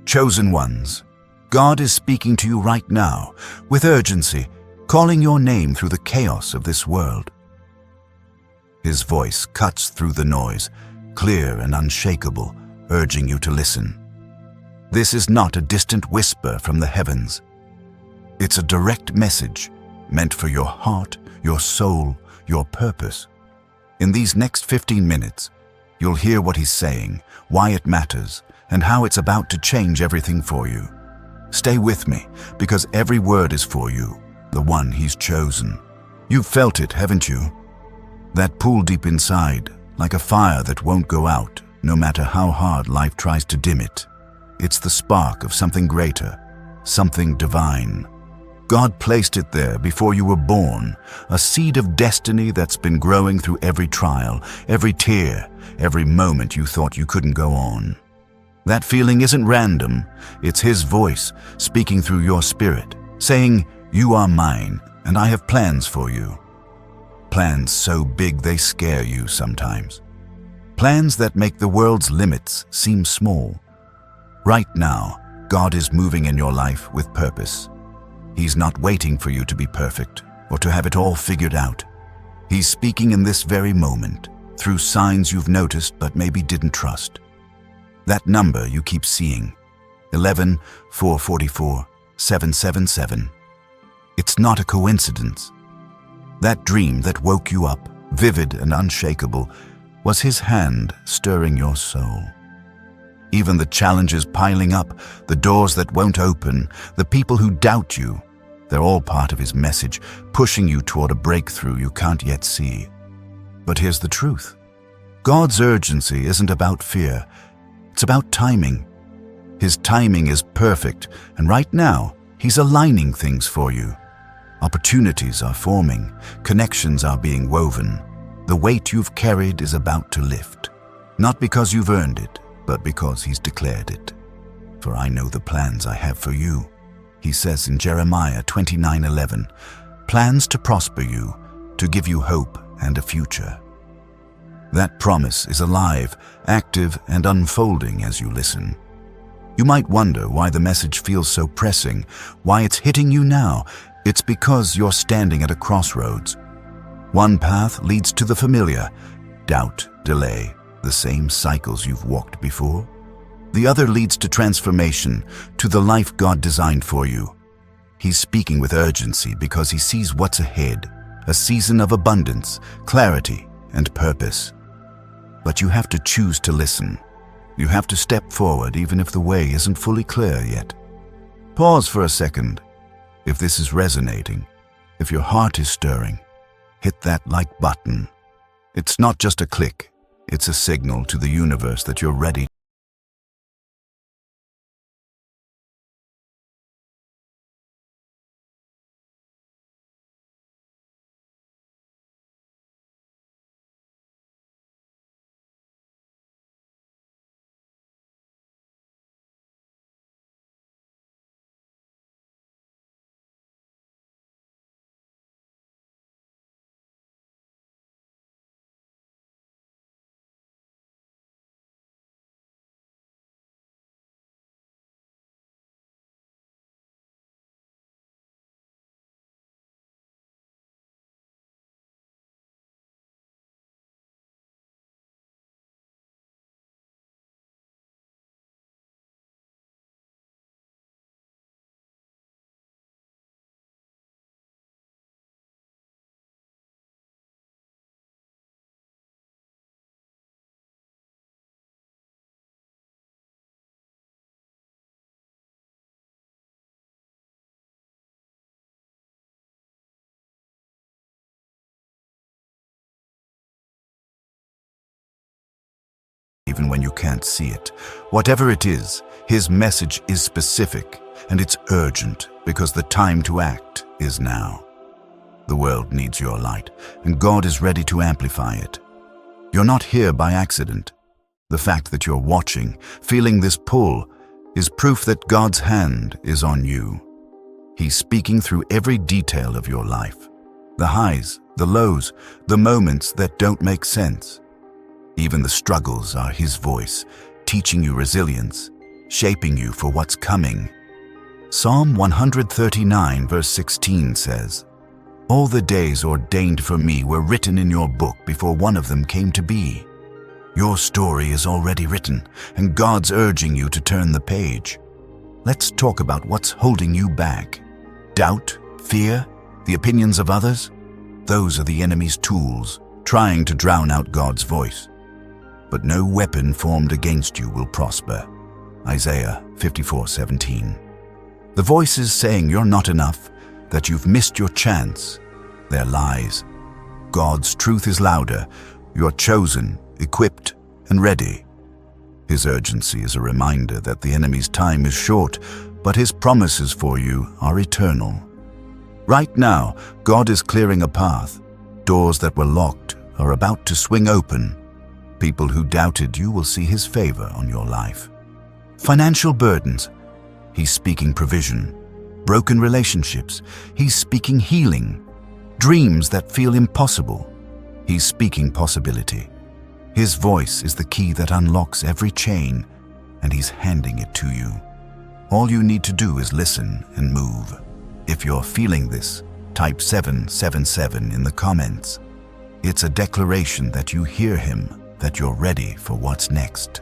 Chosen ones, God is speaking to you right now, with urgency, calling your name through the chaos of this world. His voice cuts through the noise, clear and unshakable, urging you to listen. This is not a distant whisper from the heavens. It's a direct message meant for your heart, your soul, your purpose. In these next 15 minutes, you'll hear what he's saying, why it matters, and how it's about to change everything for you. Stay with me, because every word is for you, the one he's chosen. You've felt it, haven't you? That pull deep inside, like a fire that won't go out, no matter how hard life tries to dim it. It's the spark of something greater, something divine. God placed it there before you were born, a seed of destiny that's been growing through every trial, every tear, every moment you thought you couldn't go on. That feeling isn't random. It's his voice speaking through your spirit, saying, "You are mine, and I have plans for you." Plans so big they scare you sometimes. Plans that make the world's limits seem small. Right now, God is moving in your life with purpose. He's not waiting for you to be perfect or to have it all figured out. He's speaking in this very moment, through signs you've noticed but maybe didn't trust. That number you keep seeing, 11 444 777. It's not a coincidence. That dream that woke you up, vivid and unshakable, was his hand stirring your soul. Even the challenges piling up, the doors that won't open, the people who doubt you, they're all part of his message, pushing you toward a breakthrough you can't yet see. But here's the truth. God's urgency isn't about fear. It's about timing. His timing is perfect, and right now, he's aligning things for you. Opportunities are forming, connections are being woven. The weight you've carried is about to lift. Not because you've earned it, but because he's declared it. For I know the plans I have for you, he says in Jeremiah 29:11, plans to prosper you, to give you hope and a future. That promise is alive, active, and unfolding as you listen. You might wonder why the message feels so pressing, why it's hitting you now. It's because you're standing at a crossroads. One path leads to the familiar, doubt, delay, the same cycles you've walked before. The other leads to transformation, to the life God designed for you. He's speaking with urgency because he sees what's ahead, a season of abundance, clarity, and purpose. But you have to choose to listen. You have to step forward even if the way isn't fully clear yet. Pause for a second. If this is resonating, if your heart is stirring, hit that like button. It's not just a click, it's a signal to the universe that you're ready. Even when you can't see it. Whatever it is, his message is specific, and it's urgent because the time to act is now. The world needs your light, and God is ready to amplify it. You're not here by accident. The fact that you're watching, feeling this pull, is proof that God's hand is on you. He's speaking through every detail of your life. The highs, the lows, the moments that don't make sense. Even the struggles are his voice, teaching you resilience, shaping you for what's coming. Psalm 139 verse 16 says, "All the days ordained for me were written in your book before one of them came to be." Your story is already written, and God's urging you to turn the page. Let's talk about what's holding you back. Doubt, fear, the opinions of others? Those are the enemy's tools, trying to drown out God's voice. But no weapon formed against you will prosper. Isaiah 54:17. The voices saying you're not enough, that you've missed your chance, they're lies. God's truth is louder. You're chosen, equipped, and ready. His urgency is a reminder that the enemy's time is short, but his promises for you are eternal. Right now, God is clearing a path. Doors that were locked are about to swing open. People who doubted you will see his favor on your life. Financial burdens, he's speaking provision. Broken relationships, he's speaking healing. Dreams that feel impossible, he's speaking possibility. His voice is the key that unlocks every chain, and he's handing it to you. All you need to do is listen and move. If you're feeling this, type 777 in the comments. It's a declaration that you hear him, that you're ready for what's next.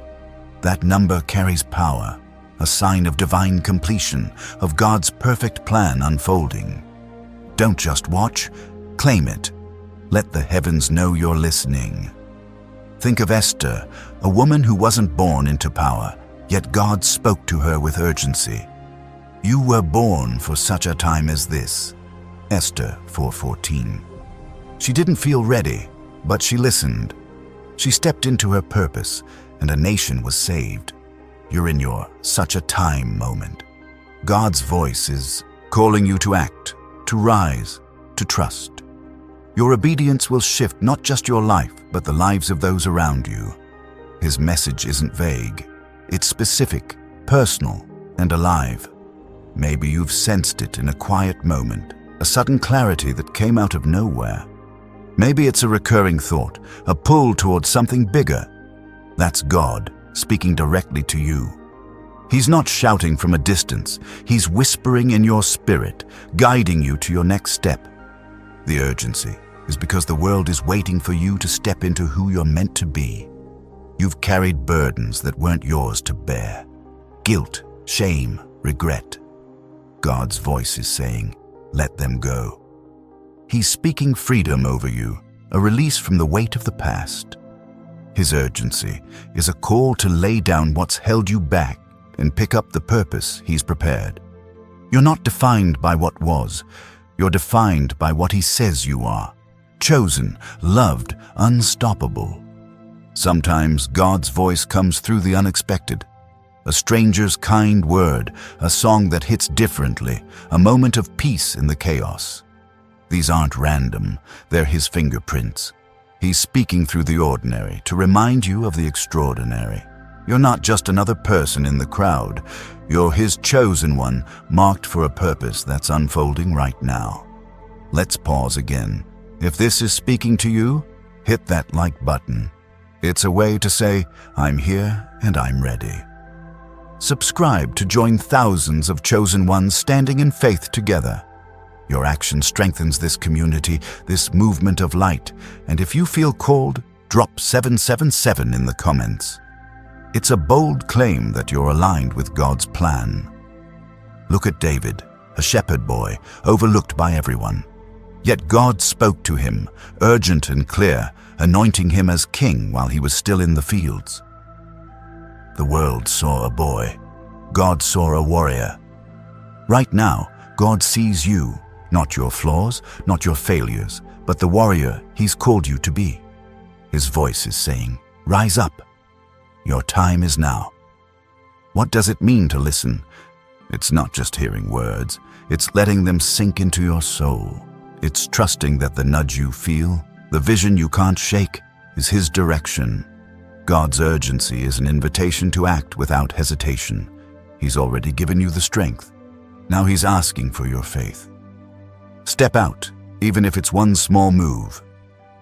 That number carries power, a sign of divine completion, of God's perfect plan unfolding. Don't just watch, claim it. Let the heavens know you're listening. Think of Esther, a woman who wasn't born into power, yet God spoke to her with urgency. You were born for such a time as this. Esther 4:14. She didn't feel ready, but she listened. She stepped into her purpose, and a nation was saved. You're in your such a time moment. God's voice is calling you to act, to rise, to trust. Your obedience will shift not just your life, but the lives of those around you. His message isn't vague. It's specific, personal, and alive. Maybe you've sensed it in a quiet moment, a sudden clarity that came out of nowhere. Maybe it's a recurring thought, a pull towards something bigger. That's God speaking directly to you. He's not shouting from a distance. He's whispering in your spirit, guiding you to your next step. The urgency is because the world is waiting for you to step into who you're meant to be. You've carried burdens that weren't yours to bear. Guilt, shame, regret. God's voice is saying, let them go. He's speaking freedom over you, a release from the weight of the past. His urgency is a call to lay down what's held you back and pick up the purpose he's prepared. You're not defined by what was. You're defined by what he says you are. Chosen, loved, unstoppable. Sometimes God's voice comes through the unexpected. A stranger's kind word, a song that hits differently, a moment of peace in the chaos. These aren't random, they're his fingerprints. He's speaking through the ordinary to remind you of the extraordinary. You're not just another person in the crowd. You're his chosen one, marked for a purpose that's unfolding right now. Let's pause again. If this is speaking to you, hit that like button. It's a way to say, I'm here and I'm ready. Subscribe to join thousands of chosen ones standing in faith together. Your action strengthens this community, this movement of light, and if you feel called, drop 777 in the comments. It's a bold claim that you're aligned with God's plan. Look at David, a shepherd boy, overlooked by everyone. Yet God spoke to him, urgent and clear, anointing him as king while he was still in the fields. The world saw a boy. God saw a warrior. Right now, God sees you, not your flaws, not your failures, but the warrior he's called you to be. His voice is saying, rise up. Your time is now. What does it mean to listen? It's not just hearing words. It's letting them sink into your soul. It's trusting that the nudge you feel, the vision you can't shake, is his direction. God's urgency is an invitation to act without hesitation. He's already given you the strength. Now he's asking for your faith. Step out, even if it's one small move.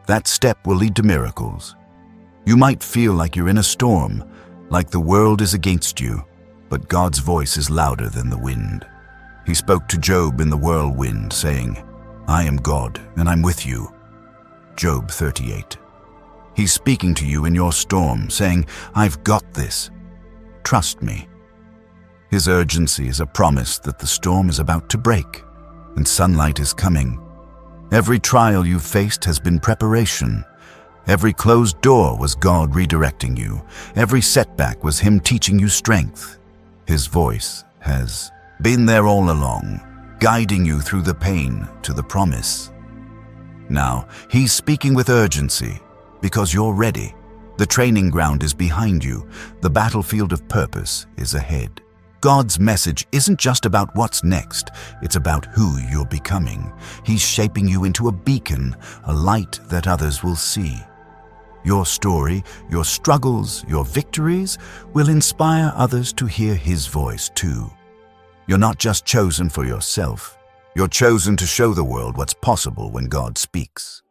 That step will lead to miracles. You might feel like you're in a storm, like the world is against you. But God's voice is louder than the wind. He spoke to Job in the whirlwind, saying, "I am God, and I'm with you." Job 38. He's speaking to you in your storm, saying, "I've got this. Trust me." His urgency is a promise that the storm is about to break, and sunlight is coming. Every trial you've faced has been preparation. Every closed door was God redirecting you. Every setback was Him teaching you strength. His voice has been there all along, guiding you through the pain to the promise. Now, He's speaking with urgency because you're ready. The training ground is behind you. The battlefield of purpose is ahead. God's message isn't just about what's next, it's about who you're becoming. He's shaping you into a beacon, a light that others will see. Your story, your struggles, your victories will inspire others to hear His voice too. You're not just chosen for yourself, you're chosen to show the world what's possible when God speaks.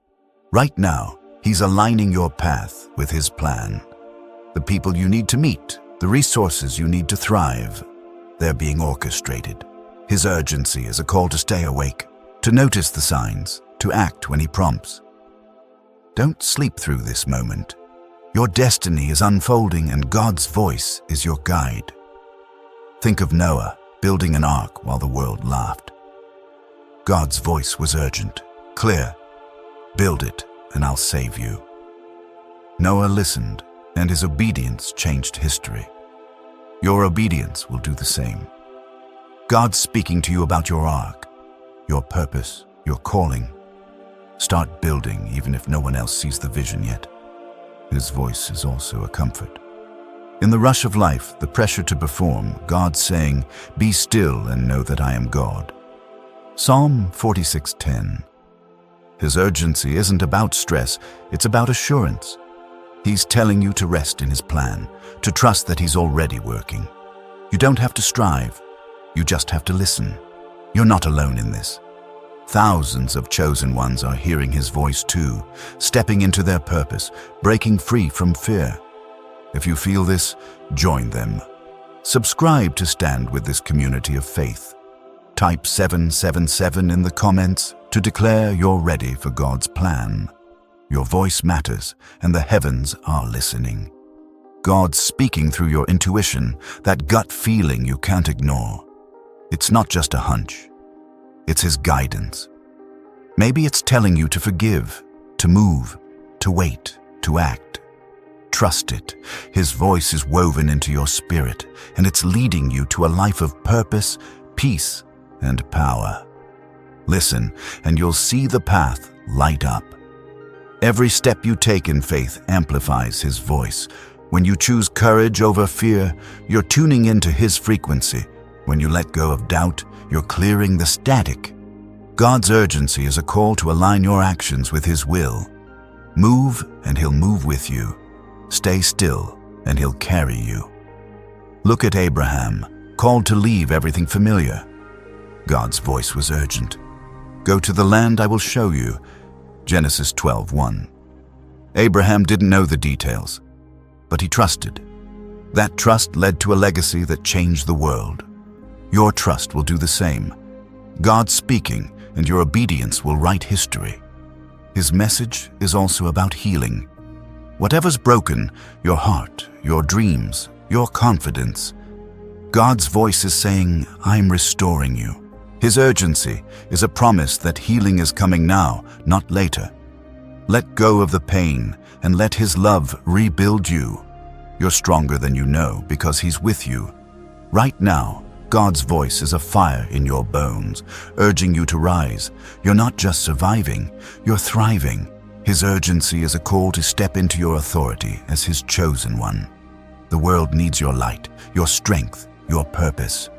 Right now, He's aligning your path with His plan. The people you need to meet, the resources you need to thrive, they're being orchestrated. His urgency is a call to stay awake, to notice the signs, to act when He prompts. Don't sleep through this moment. Your destiny is unfolding and God's voice is your guide. Think of Noah building an ark while the world laughed. God's voice was urgent, clear. "Build it and I'll save you." Noah listened, and his obedience changed history. Your obedience will do the same. God's speaking to you about your ark, your purpose, your calling. Start building even if no one else sees the vision yet. His voice is also a comfort. In the rush of life, the pressure to perform, God's saying, "Be still and know that I am God." Psalm 46:10. His urgency isn't about stress, it's about assurance. He's telling you to rest in His plan, to trust that He's already working. You don't have to strive, you just have to listen. You're not alone in this. Thousands of chosen ones are hearing His voice too, stepping into their purpose, breaking free from fear. If you feel this, join them. Subscribe to stand with this community of faith. Type 777 in the comments to declare you're ready for God's plan. Your voice matters, and the heavens are listening. God's speaking through your intuition, that gut feeling you can't ignore. It's not just a hunch. It's His guidance. Maybe it's telling you to forgive, to move, to wait, to act. Trust it. His voice is woven into your spirit, and it's leading you to a life of purpose, peace, and power. Listen, and you'll see the path light up. Every step you take in faith amplifies His voice. When you choose courage over fear, you're tuning into His frequency. When you let go of doubt, you're clearing the static. God's urgency is a call to align your actions with His will. Move, and He'll move with you. Stay still, and He'll carry you. Look at Abraham, called to leave everything familiar. God's voice was urgent. "Go to the land I will show you." Genesis 12:1. Abraham didn't know the details, but he trusted. That trust led to a legacy that changed the world. Your trust will do the same. God's speaking, and your obedience will write history. His message is also about healing. Whatever's broken, your heart, your dreams, your confidence, God's voice is saying, "I'm restoring you." His urgency is a promise that healing is coming now, not later. Let go of the pain and let His love rebuild you. You're stronger than you know because He's with you. Right now, God's voice is a fire in your bones, urging you to rise. You're not just surviving, you're thriving. His urgency is a call to step into your authority as His chosen one. The world needs your light, your strength, your purpose.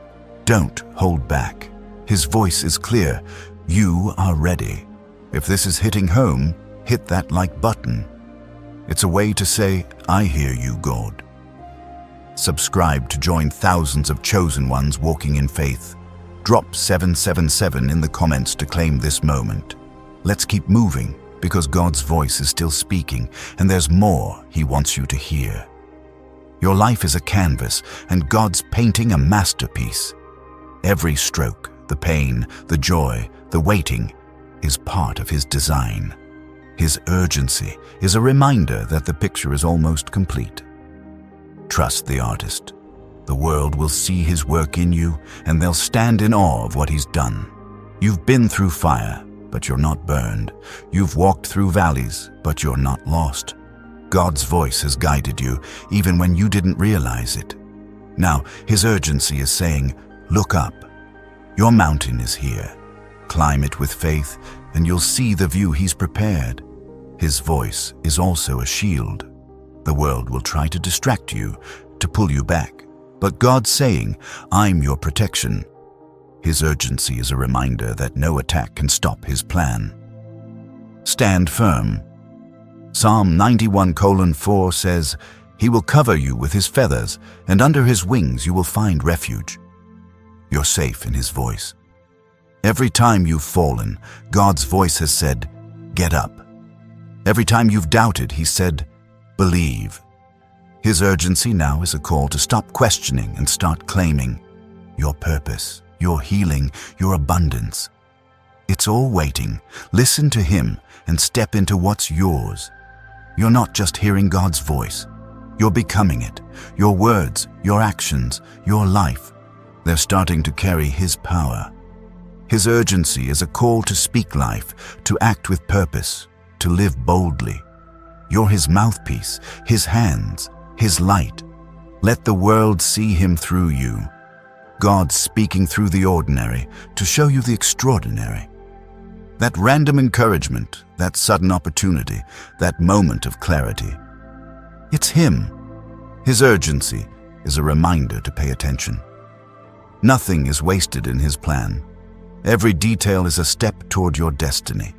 Don't hold back. His voice is clear. You are ready. If this is hitting home, hit that like button. It's a way to say, "I hear you, God." Subscribe to join thousands of chosen ones walking in faith. Drop 777 in the comments to claim this moment. Let's keep moving because God's voice is still speaking and there's more He wants you to hear. Your life is a canvas, and God's painting a masterpiece. Every stroke, the pain, the joy, the waiting, is part of His design. His urgency is a reminder that the picture is almost complete. Trust the artist. The world will see His work in you, and they'll stand in awe of what He's done. You've been through fire, but you're not burned. You've walked through valleys, but you're not lost. God's voice has guided you, even when you didn't realize it. Now, His urgency is saying, look up. Your mountain is here. Climb it with faith, and you'll see the view He's prepared. His voice is also a shield. The world will try to distract you, to pull you back. But God's saying, I'm your protection. His urgency is a reminder that no attack can stop His plan. Stand firm. Psalm 91:4 says, He will cover you with His feathers, and under His wings you will find refuge. You're safe in His voice. Every time you've fallen, God's voice has said, get up. Every time you've doubted, He said, believe. His urgency now is a call to stop questioning and start claiming your purpose, your healing, your abundance. It's all waiting. Listen to Him and step into what's yours. You're not just hearing God's voice. You're becoming it. Your words, your actions, your life, they're starting to carry His power. His urgency is a call to speak life, to act with purpose, to live boldly. You're His mouthpiece, His hands, His light. Let the world see Him through you. God's speaking through the ordinary to show you the extraordinary. That random encouragement, that sudden opportunity, that moment of clarity. It's Him. His urgency is a reminder to pay attention. Nothing is wasted in His plan. Every detail is a step toward your destiny.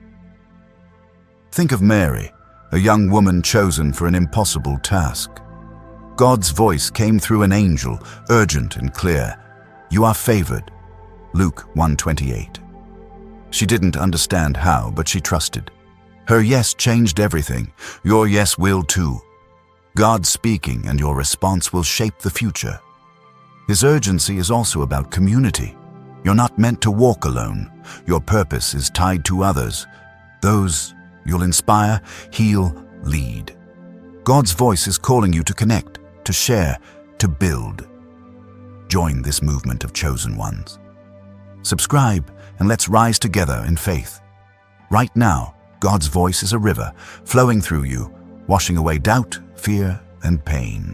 Think of Mary, a young woman chosen for an impossible task. God's voice came through an angel, urgent and clear. You are favored. Luke 1:28. She didn't understand how, but she trusted. Her yes changed everything. Your yes will too. God's speaking, and your response will shape the future. His urgency is also about community. You're not meant to walk alone. Your purpose is tied to others. Those you'll inspire, heal, lead. God's voice is calling you to connect, to share, to build. Join this movement of chosen ones. Subscribe, and let's rise together in faith. Right now, God's voice is a river flowing through you, washing away doubt, fear, and pain.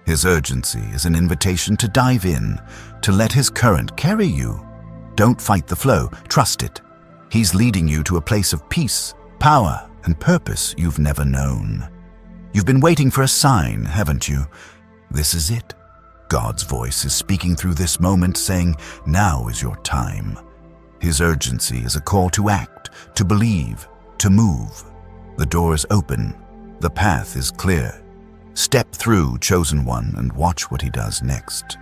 His urgency is an invitation to dive in, to let His current carry you. Don't fight the flow, trust it. He's leading you to a place of peace, power, and purpose you've never known. You've been waiting for a sign, haven't you? This is it. God's voice is speaking through this moment, saying, now is your time. His urgency is a call to act, to believe, to move. The door is open. The path is clear. Step through, chosen one, and watch what He does next.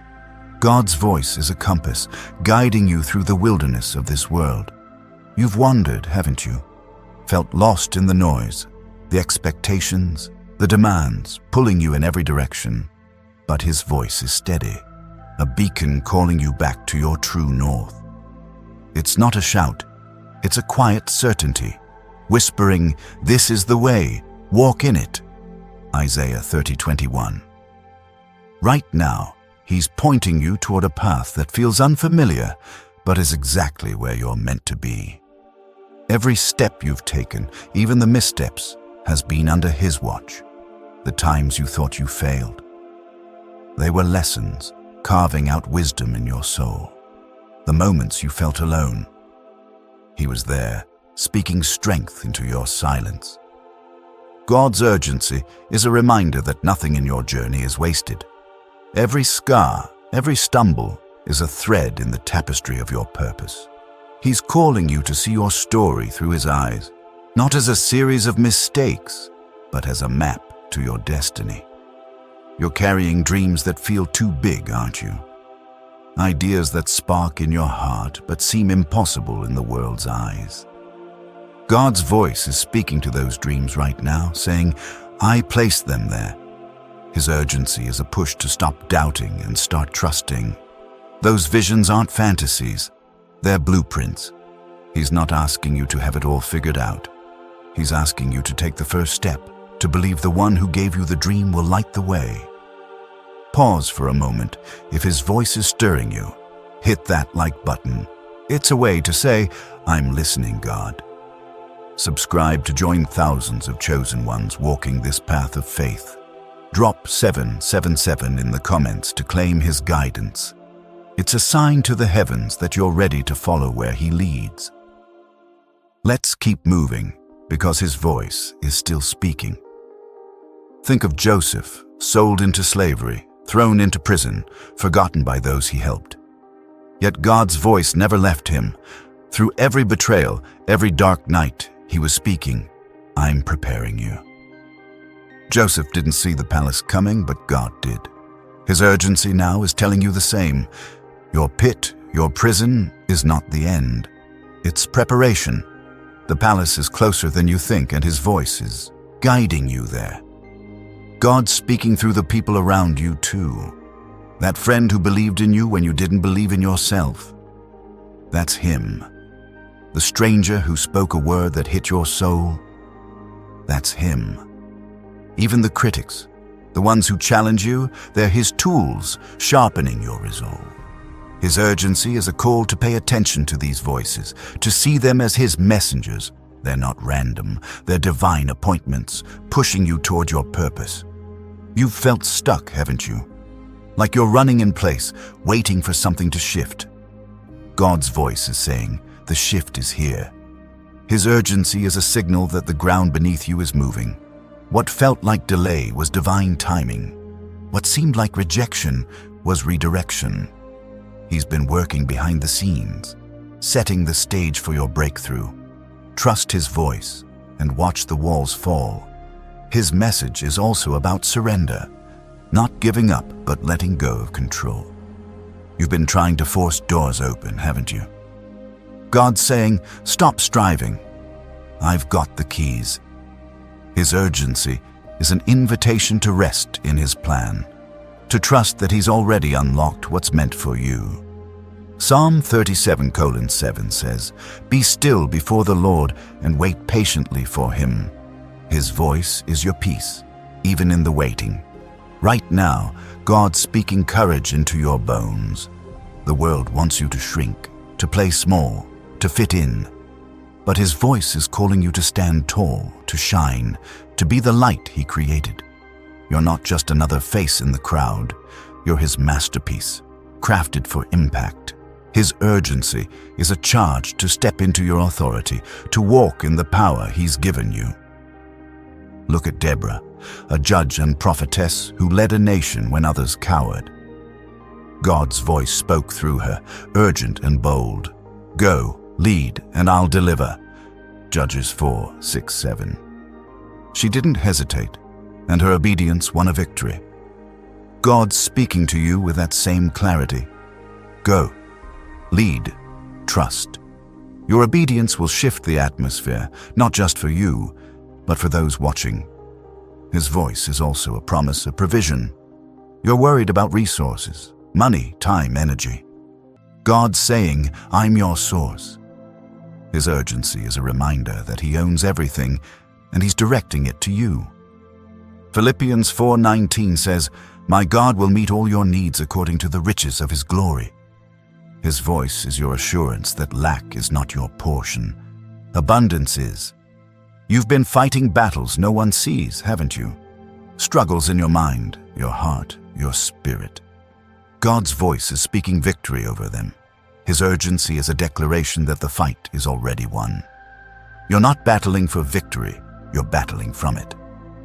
God's voice is a compass, guiding you through the wilderness of this world. You've wandered, haven't you? Felt lost in the noise, the expectations, the demands, pulling you in every direction. But His voice is steady, a beacon calling you back to your true north. It's not a shout, it's a quiet certainty, whispering, this is the way, walk in it. Isaiah 30:21. Right now, He's pointing you toward a path that feels unfamiliar, but is exactly where you're meant to be. Every step you've taken, even the missteps, has been under His watch. The times you thought you failed, they were lessons, carving out wisdom in your soul. The moments you felt alone, He was there, speaking strength into your silence. God's urgency is a reminder that nothing in your journey is wasted. Every scar, every stumble is a thread in the tapestry of your purpose. He's calling you to see your story through His eyes, not as a series of mistakes, but as a map to your destiny. You're carrying dreams that feel too big, aren't you? Ideas that spark in your heart but seem impossible in the world's eyes. God's voice is speaking to those dreams right now, saying, I placed them there. His urgency is a push to stop doubting and start trusting. Those visions aren't fantasies, they're blueprints. He's not asking you to have it all figured out. He's asking you to take the first step, to believe the one who gave you the dream will light the way. Pause for a moment. If his voice is stirring you, hit that like button. It's a way to say, I'm listening, God. Subscribe to join thousands of chosen ones walking this path of faith. Drop 777 in the comments to claim his guidance. It's a sign to the heavens that you're ready to follow where he leads. Let's keep moving, because his voice is still speaking. Think of Joseph, sold into slavery, thrown into prison, forgotten by those he helped. Yet God's voice never left him. Through every betrayal, every dark night, he was speaking, I'm preparing you. Joseph didn't see the palace coming, but God did. His urgency now is telling you the same. Your pit, your prison, is not the end. It's preparation. The palace is closer than you think, and his voice is guiding you there. God's speaking through the people around you too. That friend who believed in you when you didn't believe in yourself. That's him. The stranger who spoke a word that hit your soul. That's him. Even the critics, the ones who challenge you, they're his tools, sharpening your resolve. His urgency is a call to pay attention to these voices, to see them as his messengers. They're not random, they're divine appointments, pushing you toward your purpose. You've felt stuck, haven't you? Like you're running in place, waiting for something to shift. God's voice is saying, the shift is here. His urgency is a signal that the ground beneath you is moving. What felt like delay was divine timing. What seemed like rejection was redirection. He's been working behind the scenes, setting the stage for your breakthrough. Trust his voice and watch the walls fall. His message is also about surrender, not giving up, but letting go of control. You've been trying to force doors open, haven't you? God's saying, stop striving. I've got the keys. His urgency is an invitation to rest in his plan, to trust that he's already unlocked what's meant for you. Psalm 37:7 says, be still before the Lord and wait patiently for him. His voice is your peace, even in the waiting. Right now, God's speaking courage into your bones. The world wants you to shrink, to play small, to fit in. But his voice is calling you to stand tall, to shine, to be the light he created. You're not just another face in the crowd. You're his masterpiece, crafted for impact. His urgency is a charge to step into your authority, to walk in the power he's given you. Look at Deborah, a judge and prophetess who led a nation when others cowered. God's voice spoke through her, urgent and bold. Go, lead, and I'll deliver. Judges 4:6-7. She didn't hesitate, and her obedience won a victory. God's speaking to you with that same clarity. Go, lead, trust. Your obedience will shift the atmosphere, not just for you, but for those watching. His voice is also a promise of provision. You're worried about resources, money, time, energy. God's saying, I'm your source. His urgency is a reminder that he owns everything, and he's directing it to you. Philippians 4:19 says, my God will meet all your needs according to the riches of his glory. His voice is your assurance that lack is not your portion. Abundance is. You've been fighting battles no one sees, haven't you? Struggles in your mind, your heart, your spirit. God's voice is speaking victory over them. His urgency is a declaration that the fight is already won. You're not battling for victory, you're battling from it.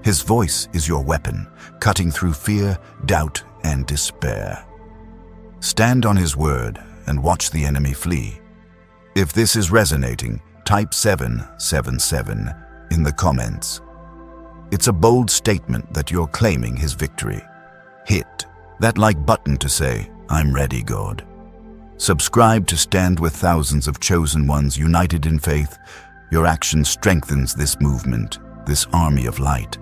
His voice is your weapon, cutting through fear, doubt, and despair. Stand on his word and watch the enemy flee. If this is resonating, type 777 in the comments. It's a bold statement that you're claiming his victory. Hit that like button to say, I'm ready, God. Subscribe to stand with thousands of chosen ones united in faith. Your action strengthens this movement, this army of light.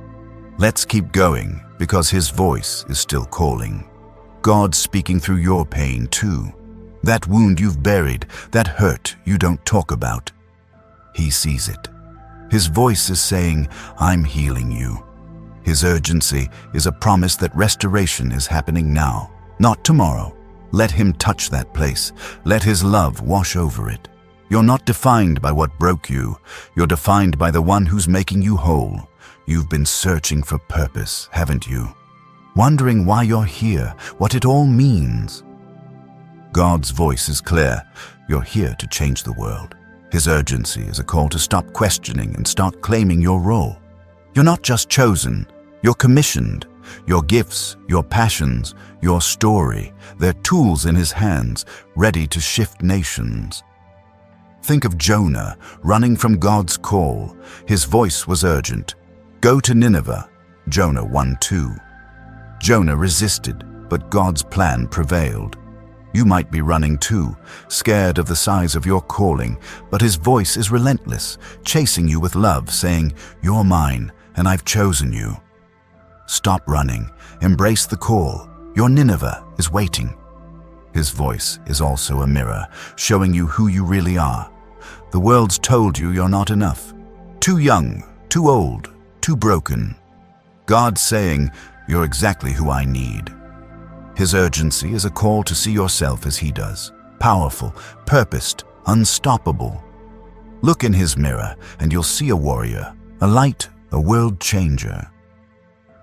Let's keep going, because his voice is still calling. God's speaking through your pain too. That wound you've buried, that hurt you don't talk about. He sees it. His voice is saying, I'm healing you. His urgency is a promise that restoration is happening now, not tomorrow. Let him touch that place. Let his love wash over it. You're not defined by what broke you. You're defined by the one who's making you whole. You've been searching for purpose, haven't you? Wondering why you're here, what it all means. God's voice is clear. You're here to change the world. His urgency is a call to stop questioning and start claiming your role. You're not just chosen, you're commissioned. Your gifts, your passions, your story, they're tools in his hands, ready to shift nations. Think of Jonah running from God's call. His voice was urgent. Go to Nineveh, Jonah 1:2. Jonah resisted, but God's plan prevailed. You might be running too, scared of the size of your calling, but his voice is relentless, chasing you with love, saying, you're mine, and I've chosen you. Stop running. Embrace the call. Your Nineveh is waiting. His voice is also a mirror, showing you who you really are. The world's told you you're not enough. Too young, too old, too broken. God's saying, you're exactly who I need. His urgency is a call to see yourself as he does. Powerful, purposed, unstoppable. Look in his mirror and you'll see a warrior, a light, a world changer.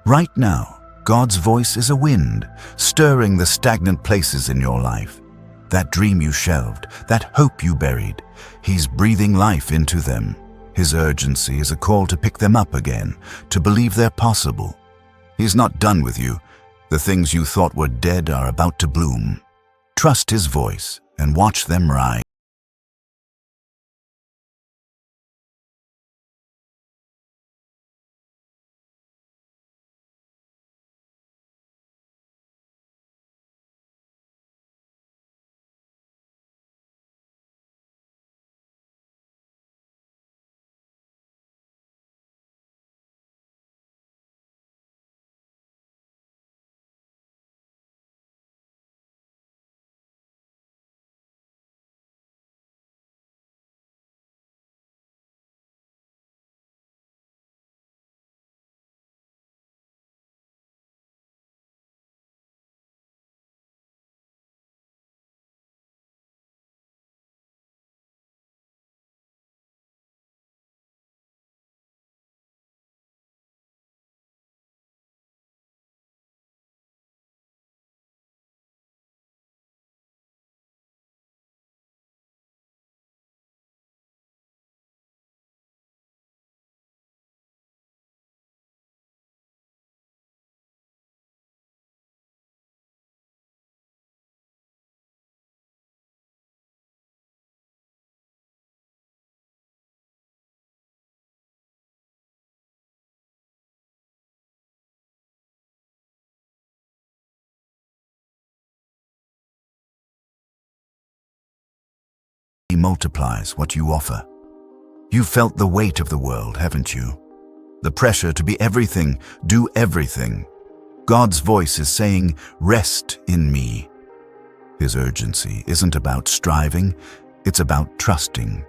Right now, God's voice is a wind, stirring the stagnant places in your life. That dream you shelved, that hope you buried, he's breathing life into them. His urgency is a call to pick them up again, to believe they're possible. He's not done with you. The things you thought were dead are about to bloom. Trust his voice and watch them rise. He multiplies what you offer. You've felt the weight of the world, haven't you? The pressure to be everything, do everything. God's voice is saying, rest in me. His urgency isn't about striving, it's about trusting.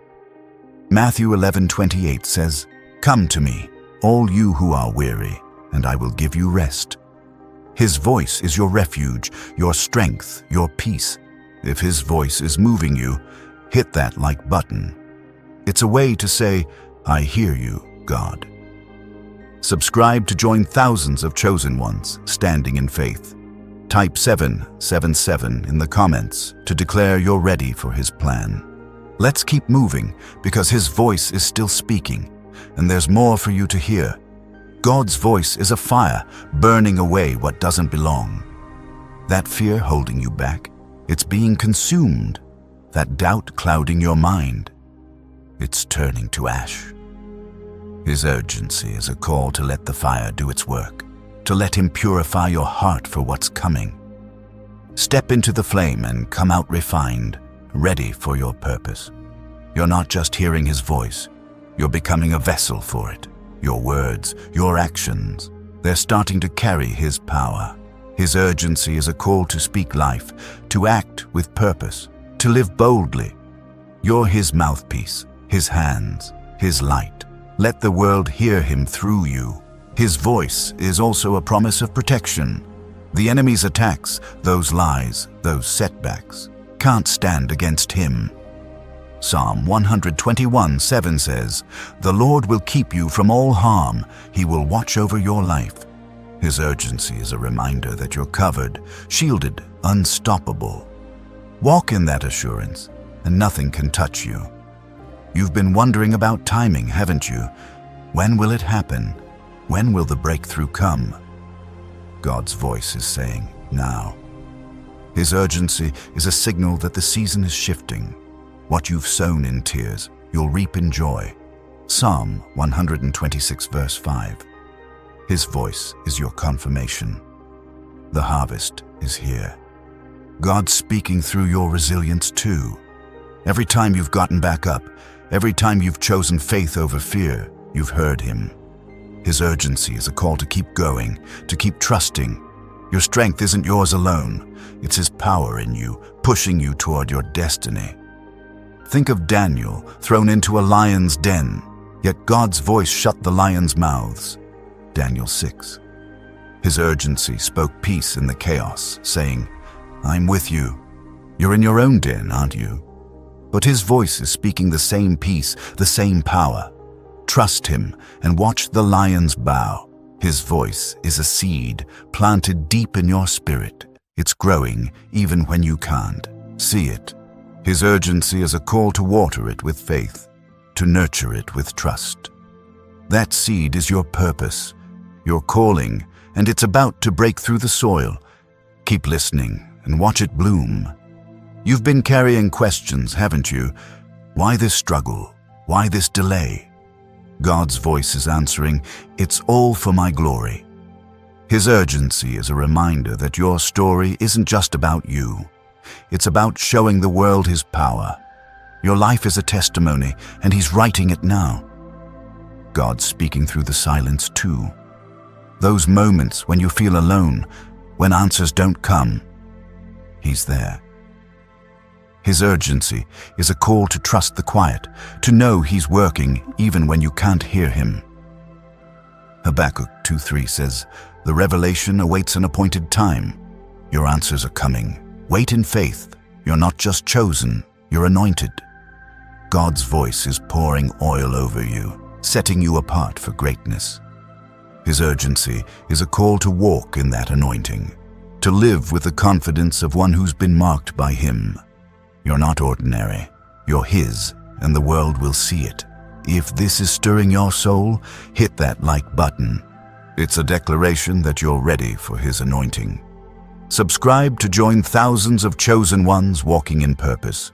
Matthew 11:28 says, come to me, all you who are weary, and I will give you rest. His voice is your refuge, your strength, your peace. If his voice is moving you, hit that like button. It's a way to say, I hear you, God. Subscribe to join thousands of chosen ones standing in faith. Type 777 in the comments to declare you're ready for his plan. Let's keep moving because his voice is still speaking, and there's more for you to hear. God's voice is a fire burning away what doesn't belong. That fear holding you back, it's being consumed. That doubt clouding your mind, it's turning to ash. His urgency is a call to let the fire do its work, to let him purify your heart for what's coming. Step into the flame and come out refined, ready for your purpose. You're not just hearing his voice, you're becoming a vessel for it. Your words, your actions, They're starting to carry His power. His urgency is a call to speak life, to act with purpose, to live boldly. You're His mouthpiece, His hands, His light. Let the world hear Him through you. His voice is also a promise of protection. The enemy's attacks, those lies, those setbacks, can't stand against Him. Psalm 121:7 says, "The Lord will keep you from all harm. He will watch over your life." His urgency is a reminder that you're covered, shielded, unstoppable. Walk in that assurance, and nothing can touch you. You've been wondering about timing, haven't you? When will it happen? When will the breakthrough come? God's voice is saying, now. His urgency is a signal that the season is shifting. What you've sown in tears, you'll reap in joy. Psalm 126 verse 5. His voice is your confirmation. The harvest is here. God's speaking through your resilience too. Every time you've gotten back up, every time you've chosen faith over fear, you've heard Him. His urgency is a call to keep going, to keep trusting. Your strength isn't yours alone. It's His power in you, pushing you toward your destiny. Think of Daniel thrown into a lion's den, yet God's voice shut the lions' mouths. Daniel 6. His urgency spoke peace in the chaos, saying, "I'm with you. You're in your own den, aren't you?" But His voice is speaking the same peace, the same power. Trust Him and watch the lions bow. His voice is a seed planted deep in your spirit. It's growing even when you can't see it. His urgency is a call to water it with faith, to nurture it with trust. That seed is your purpose, your calling, and it's about to break through the soil. Keep listening and watch it bloom. You've been carrying questions, haven't you? Why this struggle? Why this delay? God's voice is answering, "It's all for my glory." His urgency is a reminder that your story isn't just about you. It's about showing the world His power. Your life is a testimony, and He's writing it now. God's speaking through the silence too. Those moments when you feel alone, when answers don't come, He's there. His urgency is a call to trust the quiet, to know He's working even when you can't hear Him. Habakkuk 2:3 says, "The revelation awaits an appointed time. Your answers are coming. Wait in faith. You're not just chosen, you're anointed." God's voice is pouring oil over you, setting you apart for greatness. His urgency is a call to walk in that anointing, to live with the confidence of one who's been marked by Him. You're not ordinary. You're His, and the world will see it. If this is stirring your soul, hit that like button. It's a declaration that you're ready for His anointing. Subscribe to join thousands of chosen ones walking in purpose.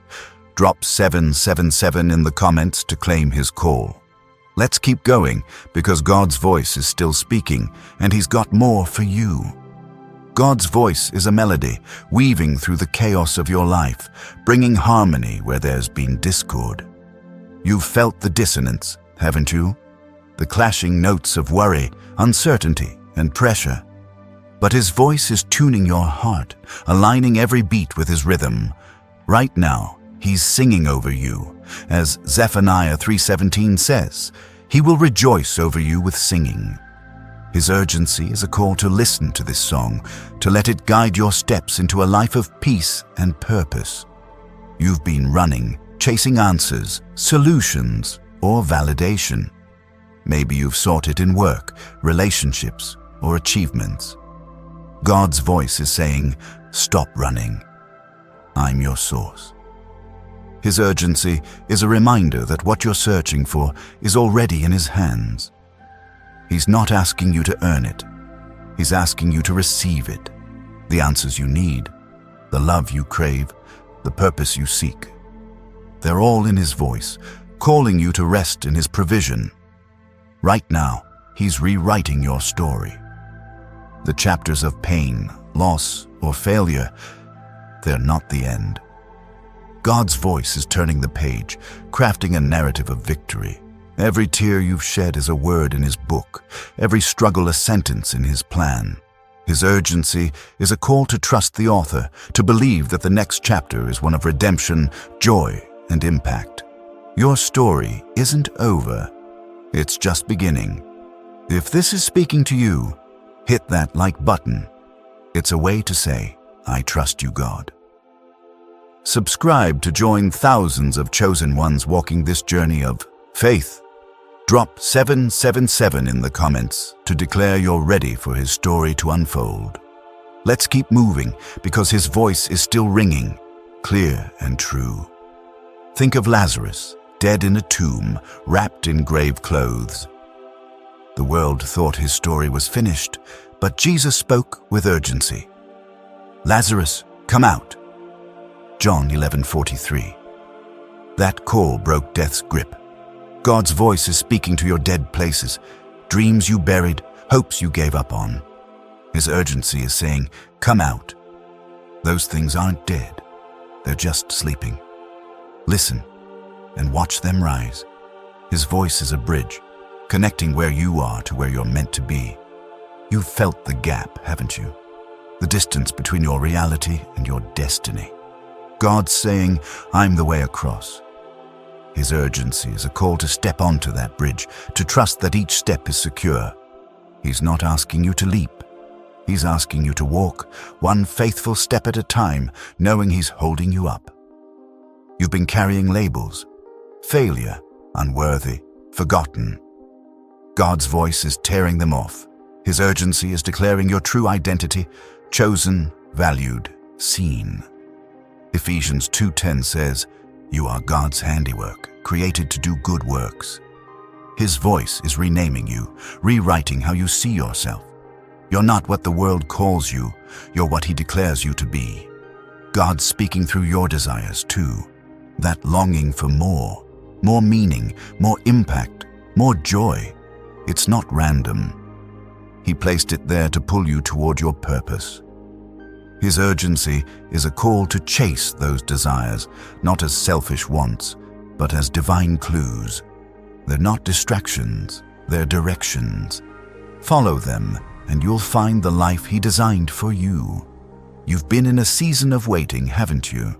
Drop 777 in the comments to claim His call. Let's keep going, because God's voice is still speaking, and He's got more for you. God's voice is a melody, weaving through the chaos of your life, bringing harmony where there's been discord. You've felt the dissonance, haven't you? The clashing notes of worry, uncertainty, and pressure. But His voice is tuning your heart, aligning every beat with His rhythm. Right now, He's singing over you. As Zephaniah 3:17 says, He will rejoice over you with singing. His urgency is a call to listen to this song, to let it guide your steps into a life of peace and purpose. You've been running, chasing answers, solutions, or validation. Maybe you've sought it in work, relationships, or achievements. God's voice is saying, "Stop running. I'm your source." His urgency is a reminder that what you're searching for is already in His hands. He's not asking you to earn it. He's asking you to receive it. The answers you need, the love you crave, the purpose you seek. They're all in His voice, calling you to rest in His provision. Right now, He's rewriting your story. The chapters of pain, loss, or failure, they're not the end. God's voice is turning the page, crafting a narrative of victory, Every tear you've shed is a word in his book, every struggle a sentence in his plan. His urgency is a call to trust the author, to believe that the next chapter is one of redemption, joy, and impact. Your story isn't over. It's just beginning. If this is speaking to you, hit that like button. It's a way to say, I trust you, God. Subscribe to join thousands of chosen ones walking this journey of faith. Drop 777 in the comments to declare you're ready for his story to unfold. Let's keep moving because his voice is still ringing, clear and true. Think of Lazarus, dead in a tomb, wrapped in grave clothes. The world thought his story was finished, but Jesus spoke with urgency. Lazarus, come out. John 11:43. That call broke death's grip. God's voice is speaking to your dead places, dreams you buried, hopes you gave up on. His urgency is saying, come out. Those things aren't dead. They're just sleeping. Listen and watch them rise. His voice is a bridge, connecting where you are to where you're meant to be. You've felt the gap, haven't you? The distance between your reality and your destiny. God's saying, I'm the way across. His urgency is a call to step onto that bridge, to trust that each step is secure. He's not asking you to leap. He's asking you to walk, one faithful step at a time, knowing he's holding you up. You've been carrying labels: failure, unworthy, forgotten. God's voice is tearing them off. His urgency is declaring your true identity: chosen, valued, seen. Ephesians 2:10 says, you are God's handiwork, created to do good works. His voice is renaming you, rewriting how you see yourself. You're not what the world calls you, you're what he declares you to be. God's speaking through your desires too. That longing for more meaning, more impact, more joy. It's not random. He placed it there to pull you toward your purpose. His urgency is a call to chase those desires, not as selfish wants, but as divine clues. They're not distractions, they're directions. Follow them, and you'll find the life he designed for you. You've been in a season of waiting, haven't you?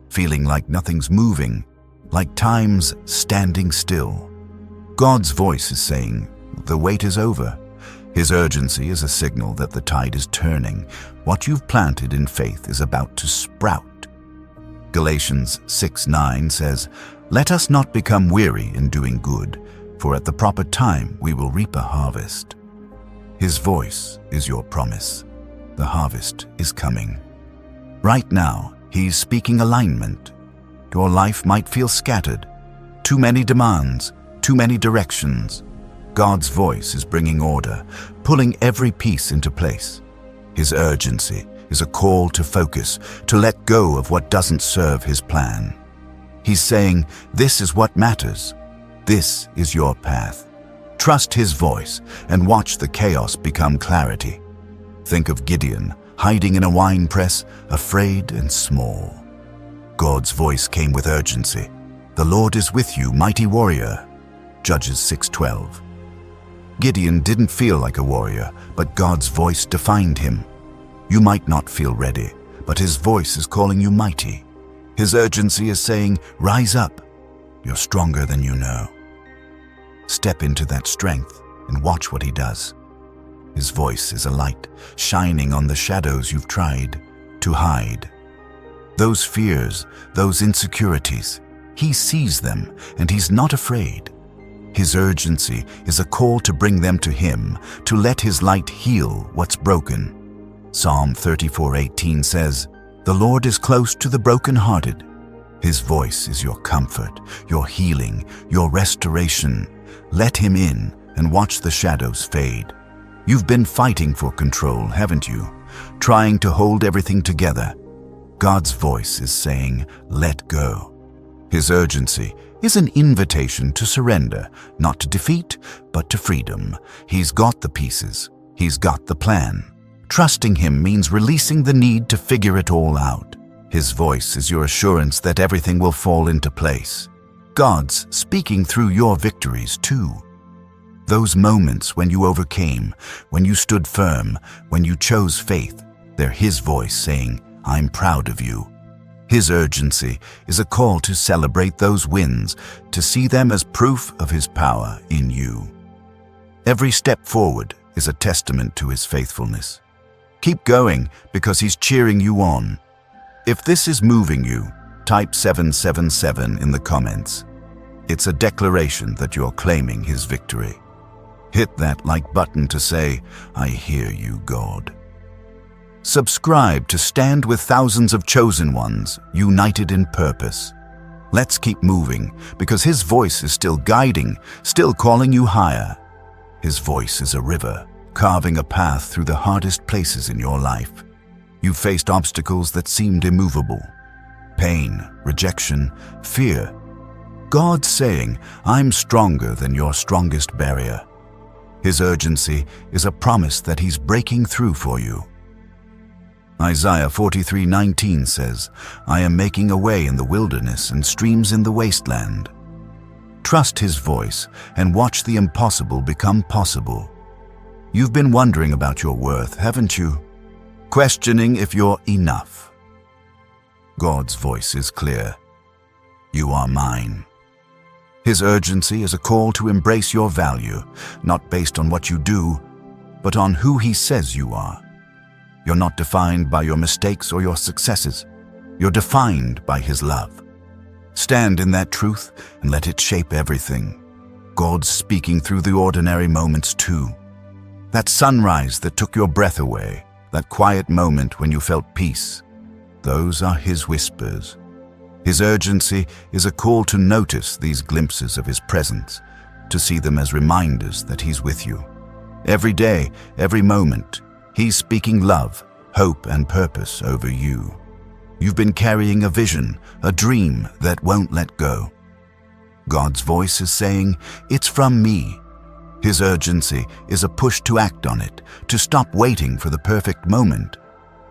Feeling like nothing's moving, like time's standing still. God's voice is saying, the wait is over. His urgency is a signal that the tide is turning. What you've planted in faith is about to sprout. Galatians 6:9 says, let us not become weary in doing good, for at the proper time we will reap a harvest. His voice is your promise. The harvest is coming. Right now, he's speaking alignment. Your life might feel scattered. Too many demands, too many directions. God's voice is bringing order, pulling every piece into place. His urgency is a call to focus, to let go of what doesn't serve his plan. He's saying, this is what matters. This is your path. Trust his voice and watch the chaos become clarity. Think of Gideon, hiding in a wine press, afraid and small. God's voice came with urgency. The Lord is with you, mighty warrior. Judges 6:12. Gideon didn't feel like a warrior, but God's voice defined him. You might not feel ready, but his voice is calling you mighty. His urgency is saying, rise up. You're stronger than you know. Step into that strength and watch what he does. His voice is a light, shining on the shadows you've tried to hide. Those fears, those insecurities, he sees them and he's not afraid. His urgency is a call to bring them to him, to let his light heal what's broken. Psalm 34:18 says, the Lord is close to the brokenhearted. His voice is your comfort, your healing, your restoration. Let him in and watch the shadows fade. You've been fighting for control, haven't you? Trying to hold everything together. God's voice is saying, let go. His urgency is an invitation to surrender, not to defeat, but to freedom. He's got the pieces. He's got the plan. Trusting him means releasing the need to figure it all out. His voice is your assurance that everything will fall into place. God's speaking through your victories too. Those moments when you overcame, when you stood firm, when you chose faith, they're His voice saying, "I'm proud of you." His urgency is a call to celebrate those wins, to see them as proof of His power in you. Every step forward is a testament to His faithfulness. Keep going because He's cheering you on. If this is moving you, type 777 in the comments. It's a declaration that you're claiming His victory. Hit that like button to say, "I hear you, God." Subscribe to stand with thousands of chosen ones, united in purpose. Let's keep moving because His voice is still guiding, still calling you higher. His voice is a river, carving a path through the hardest places in your life. You've faced obstacles that seemed immovable. Pain, rejection, fear. God's saying, "I'm stronger than your strongest barrier." His urgency is a promise that He's breaking through for you. Isaiah 43:19 says, "I am making a way in the wilderness and streams in the wasteland." Trust His voice and watch the impossible become possible. You've been wondering about your worth, haven't you? Questioning if you're enough. God's voice is clear. You are mine. His urgency is a call to embrace your value, not based on what you do, but on who He says you are. You're not defined by your mistakes or your successes. You're defined by His love. Stand in that truth and let it shape everything. God's speaking through the ordinary moments too. That sunrise that took your breath away, that quiet moment when you felt peace, those are His whispers. His urgency is a call to notice these glimpses of His presence, to see them as reminders that He's with you. Every day, every moment, He's speaking love, hope, and purpose over you. You've been carrying a vision, a dream that won't let go. God's voice is saying, "It's from me." His urgency is a push to act on it, to stop waiting for the perfect moment.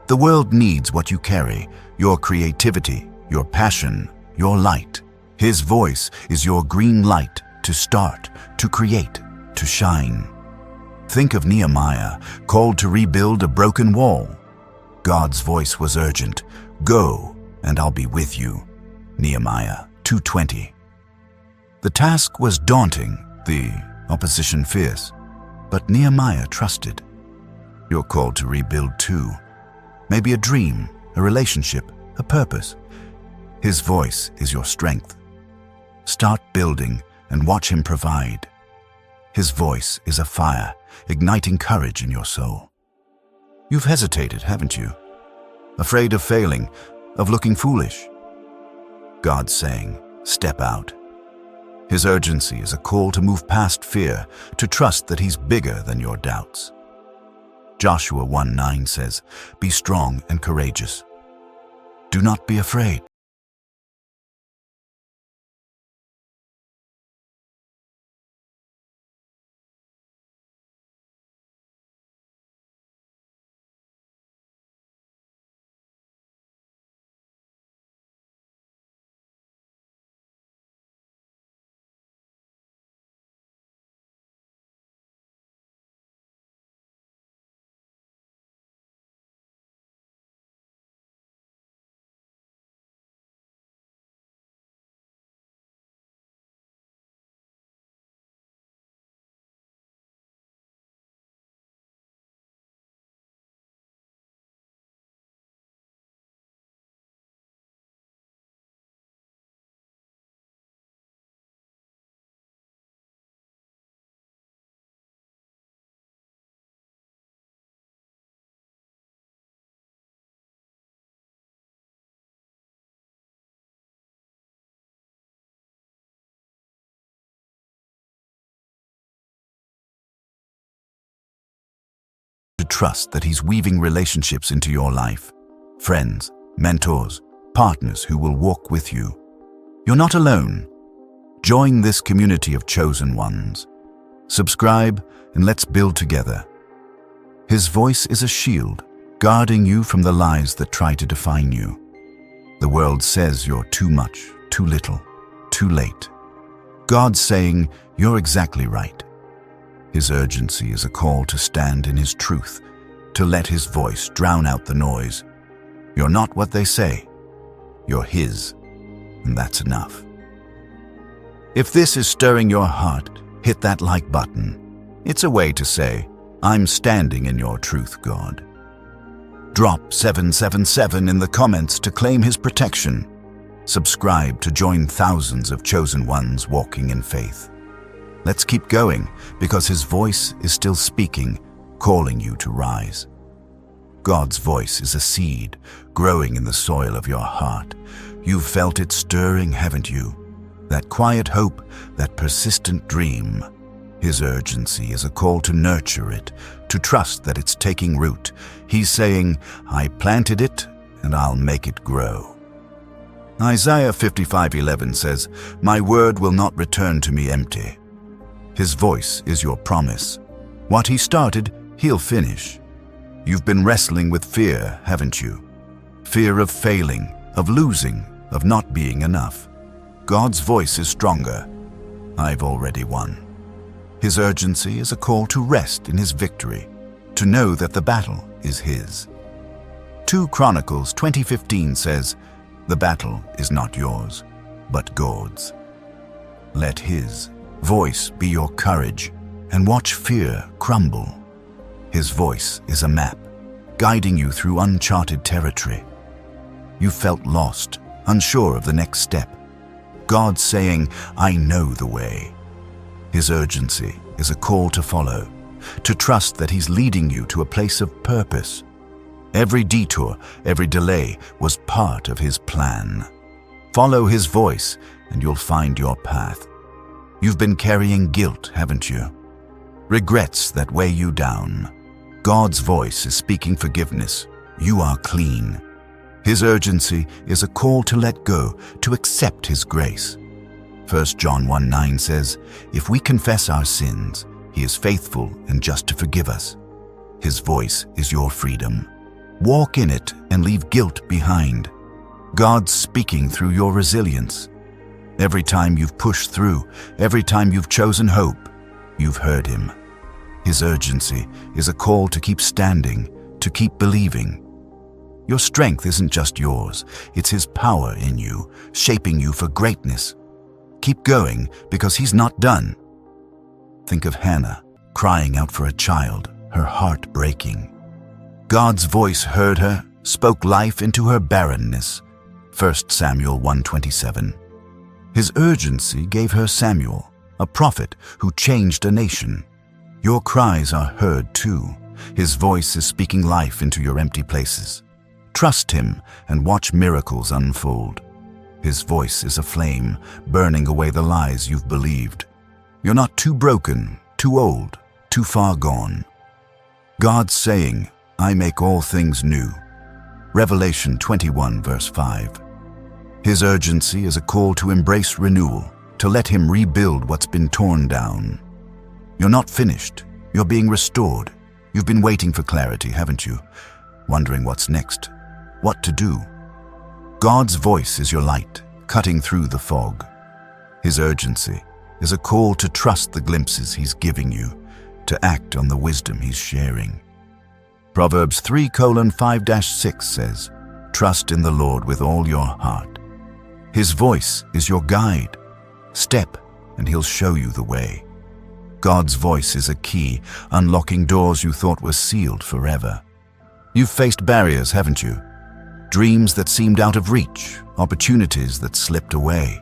The world needs what you carry, your creativity, your passion, your light. His voice is your green light to start, to create, to shine. Think of Nehemiah, called to rebuild a broken wall. God's voice was urgent. "Go, and I'll be with you." Nehemiah 2:20. The task was daunting, the opposition fierce, but Nehemiah trusted. You're called to rebuild too. Maybe a dream, a relationship, a purpose. His voice is your strength. Start building and watch Him provide. His voice is a fire, igniting courage in your soul. You've hesitated, haven't you? Afraid of failing, of looking foolish. God's saying, step out. His urgency is a call to move past fear, to trust that He's bigger than your doubts. Joshua 1:9 says, "Be strong and courageous. Do not be afraid." To trust that He's weaving relationships into your life. Friends, mentors, partners who will walk with you. You're not alone. Join this community of chosen ones. Subscribe and let's build together. His voice is a shield, guarding you from the lies that try to define you. The world says you're too much, too little, too late. God's saying, "You're exactly right." His urgency is a call to stand in His truth, to let His voice drown out the noise. You're not what they say. You're His, and that's enough. If this is stirring your heart, hit that like button. It's a way to say, "I'm standing in your truth, God." Drop 777 in the comments to claim His protection. Subscribe to join thousands of chosen ones walking in faith. Let's keep going, because His voice is still speaking, calling you to rise. God's voice is a seed growing in the soil of your heart. You've felt it stirring, haven't you? That quiet hope, that persistent dream. His urgency is a call to nurture it, to trust that it's taking root. He's saying, "I planted it, and I'll make it grow." Isaiah 55:11 says, "My word will not return to me empty." His voice is your promise. What He started, He'll finish. You've been wrestling with fear, haven't you? Fear of failing, of losing, of not being enough. God's voice is stronger. "I've already won." His urgency is a call to rest in His victory, to know that the battle is His. 2 Chronicles 20:15 says, "The battle is not yours, but God's." Let His voice be your courage, and watch fear crumble. His voice is a map, guiding you through uncharted territory. You felt lost, unsure of the next step. God's saying, "I know the way." His urgency is a call to follow, to trust that He's leading you to a place of purpose. Every detour, every delay was part of His plan. Follow His voice, and you'll find your path. You've been carrying guilt, haven't you? Regrets that weigh you down. God's voice is speaking forgiveness. You are clean. His urgency is a call to let go, to accept His grace. 1 John 1:9 says, "If we confess our sins, He is faithful and just to forgive us." His voice is your freedom. Walk in it and leave guilt behind. God's speaking through your resilience. Every time you've pushed through, every time you've chosen hope, you've heard Him. His urgency is a call to keep standing, to keep believing. Your strength isn't just yours, it's His power in you, shaping you for greatness. Keep going, because He's not done. Think of Hannah, crying out for a child, her heart breaking. God's voice heard her, spoke life into her barrenness. 1 Samuel 1:27. His urgency gave her Samuel, a prophet who changed a nation. Your cries are heard too. His voice is speaking life into your empty places. Trust Him and watch miracles unfold. His voice is a flame, burning away the lies you've believed. You're not too broken, too old, too far gone. God's saying, "I make all things new." Revelation 21:5. His urgency is a call to embrace renewal, to let Him rebuild what's been torn down. You're not finished. You're being restored. You've been waiting for clarity, haven't you? Wondering what's next, what to do. God's voice is your light, cutting through the fog. His urgency is a call to trust the glimpses He's giving you, to act on the wisdom He's sharing. Proverbs 3:5-6 says, "Trust in the Lord with all your heart." His voice is your guide. Step, and He'll show you the way. God's voice is a key, unlocking doors you thought were sealed forever. You've faced barriers, haven't you? Dreams that seemed out of reach, opportunities that slipped away.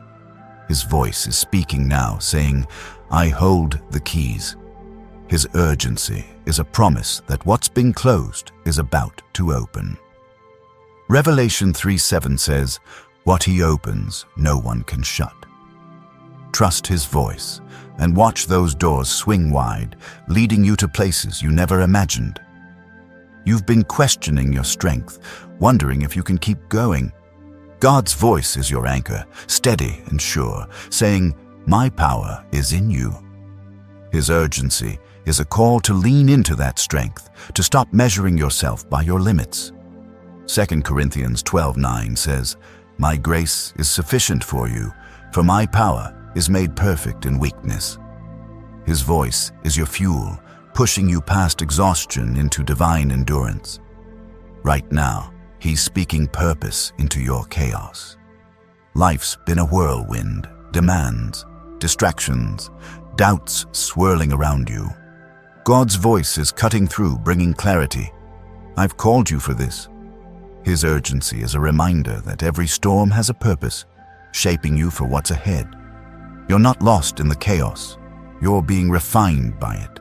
His voice is speaking now, saying, "I hold the keys." His urgency is a promise that what's been closed is about to open. Revelation 3:7 says, "What He opens, no one can shut." Trust His voice and watch those doors swing wide, leading you to places you never imagined. You've been questioning your strength, wondering if you can keep going. God's voice is your anchor, steady and sure, saying, "My power is in you." His urgency is a call to lean into that strength, to stop measuring yourself by your limits. 2 Corinthians 12:9 says, "My grace is sufficient for you, for my power is made perfect in weakness. His voice is your fuel, pushing you past exhaustion into divine endurance. Right now, He's speaking purpose into your chaos. Life's been a whirlwind, demands, distractions, doubts swirling around you. God's voice is cutting through, bringing clarity. I've called you for this. His urgency is a reminder that every storm has a purpose, shaping you for what's ahead. You're not lost in the chaos. You're being refined by it.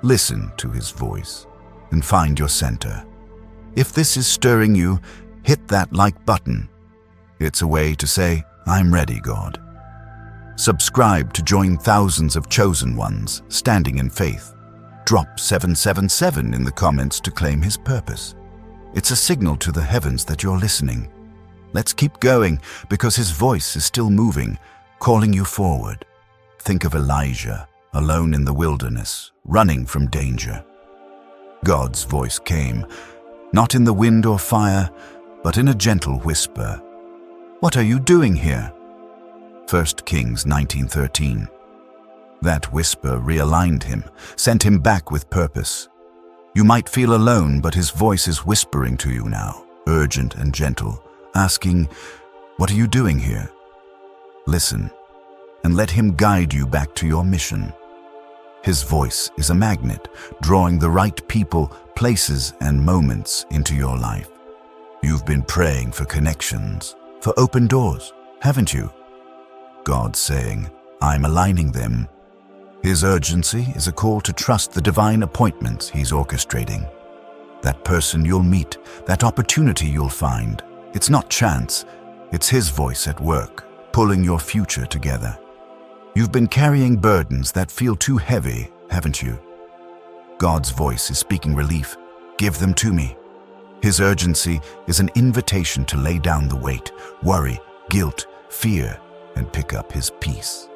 Listen to His voice and find your center. If this is stirring you, hit that like button. It's a way to say, I'm ready, God. Subscribe to join thousands of chosen ones standing in faith. Drop 777 in the comments to claim His purpose. It's a signal to the heavens that you're listening. Let's keep going because His voice is still moving, calling you forward. Think of Elijah, alone in the wilderness, running from danger. God's voice came, not in the wind or fire, but in a gentle whisper. What are you doing here? 1 Kings 19:13. That whisper realigned him, sent him back with purpose. You might feel alone, but His voice is whispering to you now, urgent and gentle, asking, what are you doing here? Listen, and let Him guide you back to your mission. His voice is a magnet, drawing the right people, places, and moments into your life. You've been praying for connections, for open doors, haven't you? God's saying, I'm aligning them. His urgency is a call to trust the divine appointments He's orchestrating. That person you'll meet, that opportunity you'll find, it's not chance, it's His voice at work, pulling your future together. You've been carrying burdens that feel too heavy, haven't you? God's voice is speaking relief. Give them to me. His urgency is an invitation to lay down the weight, worry, guilt, fear, and pick up His peace.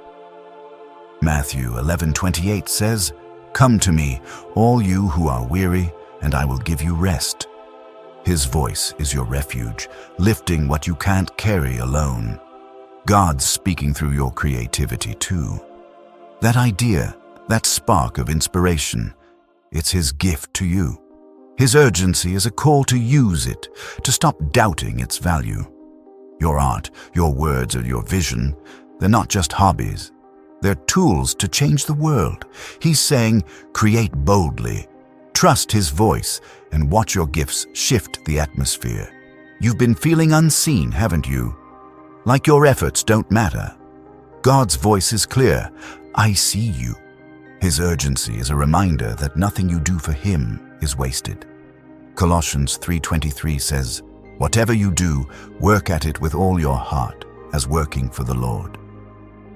Matthew 11:28 says, Come to me, all you who are weary, and I will give you rest. His voice is your refuge, lifting what you can't carry alone. God's speaking through your creativity too. That idea, that spark of inspiration, it's His gift to you. His urgency is a call to use it, to stop doubting its value. Your art, your words, or your vision, they're not just hobbies. They're tools to change the world. He's saying, create boldly. Trust His voice and watch your gifts shift the atmosphere. You've been feeling unseen, haven't you? Like your efforts don't matter. God's voice is clear. I see you. His urgency is a reminder that nothing you do for Him is wasted. Colossians 3:23 says, Whatever you do, work at it with all your heart, as working for the Lord.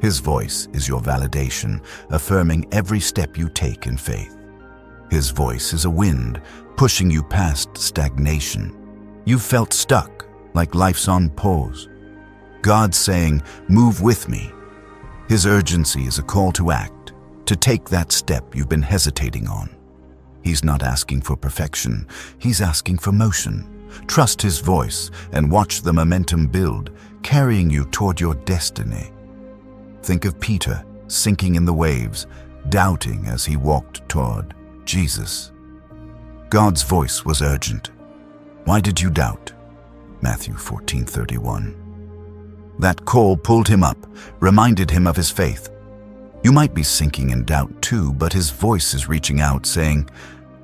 His voice is your validation, affirming every step you take in faith. His voice is a wind, pushing you past stagnation. You've felt stuck, like life's on pause. God's saying, move with me. His urgency is a call to act, to take that step you've been hesitating on. He's not asking for perfection, He's asking for motion. Trust His voice and watch the momentum build, carrying you toward your destiny. Think of Peter sinking in the waves, doubting as he walked toward Jesus. God's voice was urgent. Why did you doubt? Matthew 14:31. That call pulled him up, reminded him of his faith. You might be sinking in doubt too, but His voice is reaching out, saying,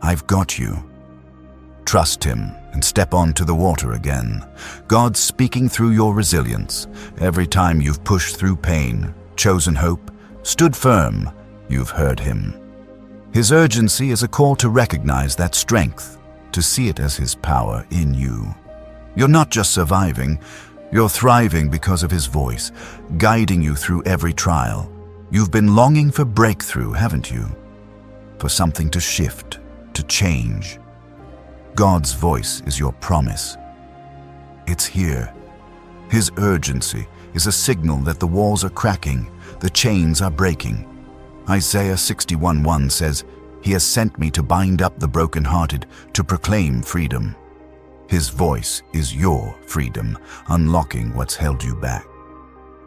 I've got you. Trust Him and step onto the water again. God's speaking through your resilience. Every time you've pushed through pain, chosen hope, stood firm, you've heard Him. His urgency is a call to recognize that strength, to see it as His power in you. You're not just surviving, you're thriving because of His voice, guiding you through every trial. You've been longing for breakthrough, haven't you? For something to shift, to change. God's voice is your promise. It's here. His urgency is a signal that the walls are cracking, the chains are breaking. Isaiah 61:1 says, He has sent me to bind up the brokenhearted, to proclaim freedom. His voice is your freedom, unlocking what's held you back.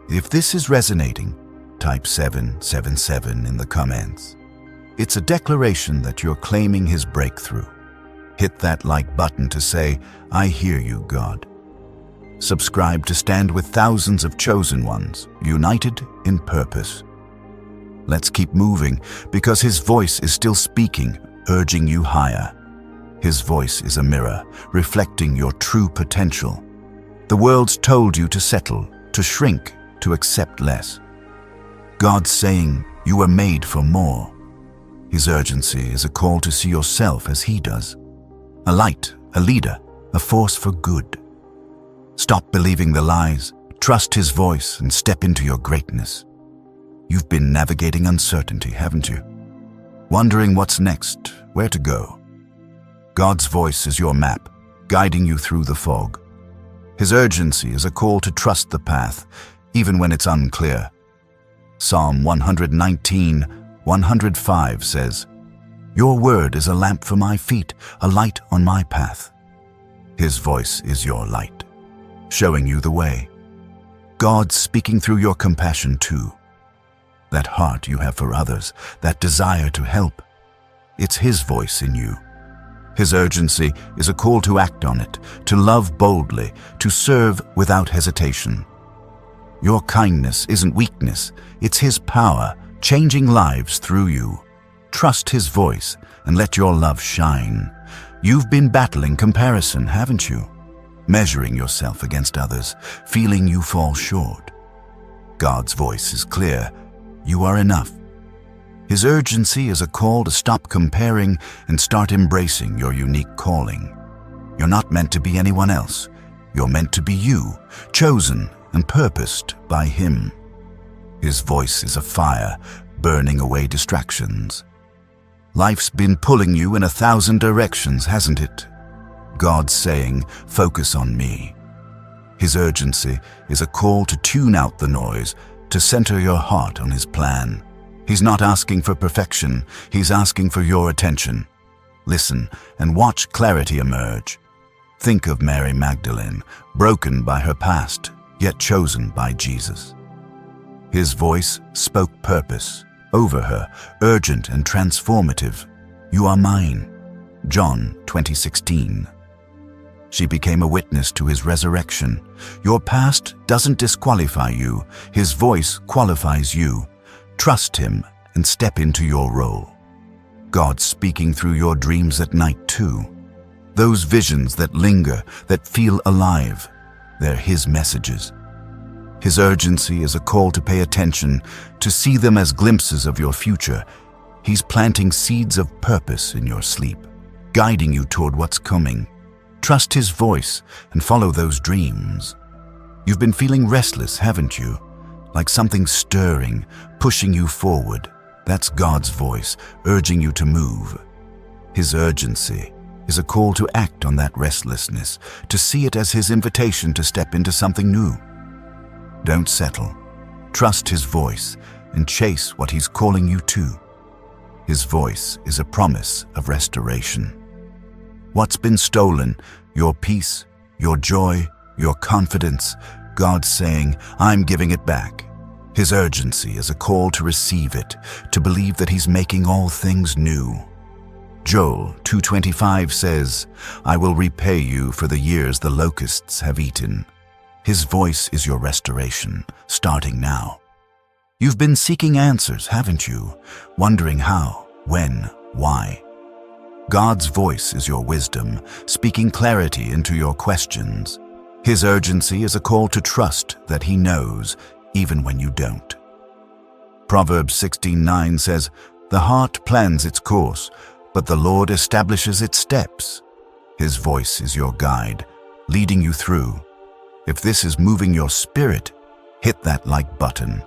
If this is resonating, type 777 in the comments. It's a declaration that you're claiming his breakthrough. Hit that like button to say, I hear you, God. Subscribe to stand with thousands of chosen ones, united in purpose. Let's keep moving, because his voice is still speaking, urging you higher. His voice is a mirror, reflecting your true potential. The world's told you to settle, to shrink, to accept less. God's saying you were made for more. His urgency is a call to see yourself as he does. A light, a leader, a force for good. Stop believing the lies, trust his voice, and step into your greatness. You've been navigating uncertainty, haven't you? Wondering what's next, where to go. God's voice is your map, guiding you through the fog. His urgency is a call to trust the path, even when it's unclear. Psalm 119:105 says, Your word is a lamp for my feet, a light on my path. His voice is your light, showing you the way. God's speaking through your compassion too. That heart you have for others, that desire to help. It's his voice in you. His urgency is a call to act on it, to love boldly, to serve without hesitation. Your kindness isn't weakness, it's his power, changing lives through you. Trust his voice and let your love shine. You've been battling comparison, haven't you? Measuring yourself against others, feeling you fall short. God's voice is clear. You are enough. His urgency is a call to stop comparing and start embracing your unique calling. You're not meant to be anyone else. You're meant to be you, chosen and purposed by him. His voice is a fire, burning away distractions. Life's been pulling you in 1,000 directions, hasn't it? God's saying, focus on me. His urgency is a call to tune out the noise, to center your heart on his plan. He's not asking for perfection, he's asking for your attention. Listen and watch clarity emerge. Think of Mary Magdalene, broken by her past, yet chosen by Jesus. His voice spoke purpose over her, urgent and transformative. You are mine. John 20:16. She became a witness to his resurrection. Your past doesn't disqualify you. His voice qualifies you. Trust him and step into your role. God's speaking through your dreams at night too. Those visions that linger, that feel alive, they're his messages. His urgency is a call to pay attention, to see them as glimpses of your future. He's planting seeds of purpose in your sleep, guiding you toward what's coming. Trust his voice and follow those dreams. You've been feeling restless, haven't you? Like something stirring, pushing you forward. That's God's voice, urging you to move. His urgency is a call to act on that restlessness, to see it as his invitation to step into something new. Don't settle. Trust his voice and chase what he's calling you to. His voice is a promise of restoration. What's been stolen, your peace, your joy, your confidence, God's saying, I'm giving it back. His urgency is a call to receive it, to believe that he's making all things new. Joel 2:25 says, I will repay you for the years the locusts have eaten. His voice is your restoration, starting now. You've been seeking answers, haven't you? Wondering how, when, why. God's voice is your wisdom, speaking clarity into your questions. His urgency is a call to trust that he knows, even when you don't. Proverbs 16:9 says, The heart plans its course, but the Lord establishes its steps. His voice is your guide, leading you through. If this is moving your spirit, hit that like button.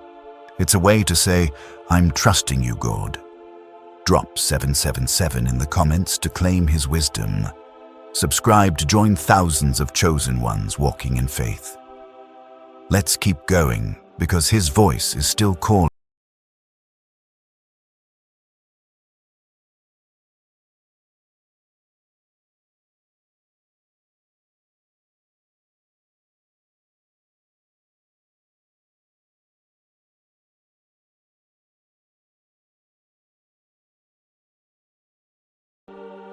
It's a way to say, I'm trusting you, God. Drop 777 in the comments to claim his wisdom. Subscribe to join thousands of chosen ones walking in faith. Let's keep going, because his voice is still calling.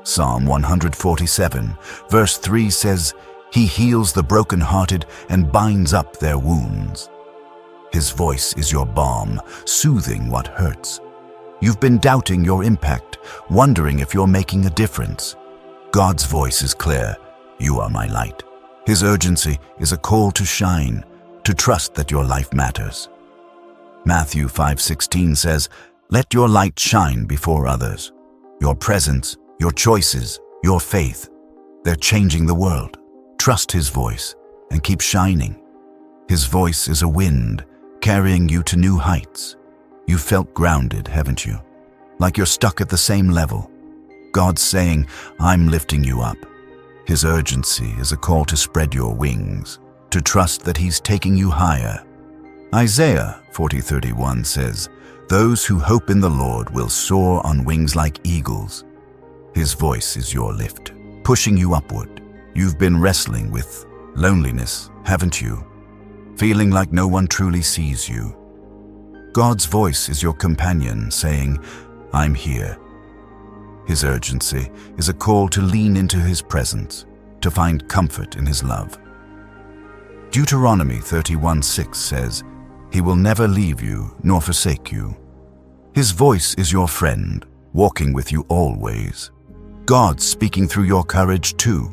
Psalm 147, verse 3 says, "He heals the brokenhearted and binds up their wounds." His voice is your balm, soothing what hurts. You've been doubting your impact, wondering if you're making a difference. God's voice is clear. You are my light. His urgency is a call to shine, to trust that your life matters. Matthew 5:16 says, "Let your light shine before others." Your presence, your choices, your faith, they're changing the world. Trust His voice and keep shining. His voice is a wind, carrying you to new heights. You've felt grounded, haven't you? Like you're stuck at the same level. God's saying, "I'm lifting you up." His urgency is a call to spread your wings, to trust that He's taking you higher. Isaiah 40:31 says, "Those who hope in the Lord will soar on wings like eagles." His voice is your lift, pushing you upward. You've been wrestling with loneliness, haven't you? Feeling like no one truly sees you. God's voice is your companion, saying, "I'm here." His urgency is a call to lean into His presence, to find comfort in His love. Deuteronomy 31:6 says, "He will never leave you nor forsake you." His voice is your friend, walking with you always. God's speaking through your courage too.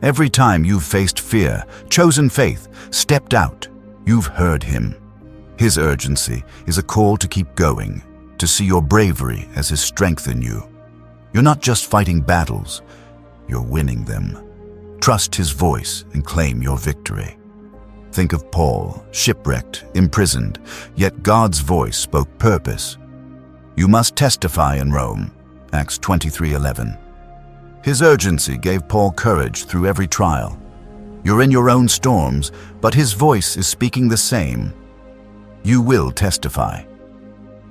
Every time you've faced fear, chosen faith, stepped out, you've heard Him. His urgency is a call to keep going, to see your bravery as His strength in you. You're not just fighting battles, you're winning them. Trust His voice and claim your victory. Think of Paul, shipwrecked, imprisoned, yet God's voice spoke purpose. You must testify in Rome, Acts 23:11. His urgency gave Paul courage through every trial. You're in your own storms, but His voice is speaking the same. You will testify.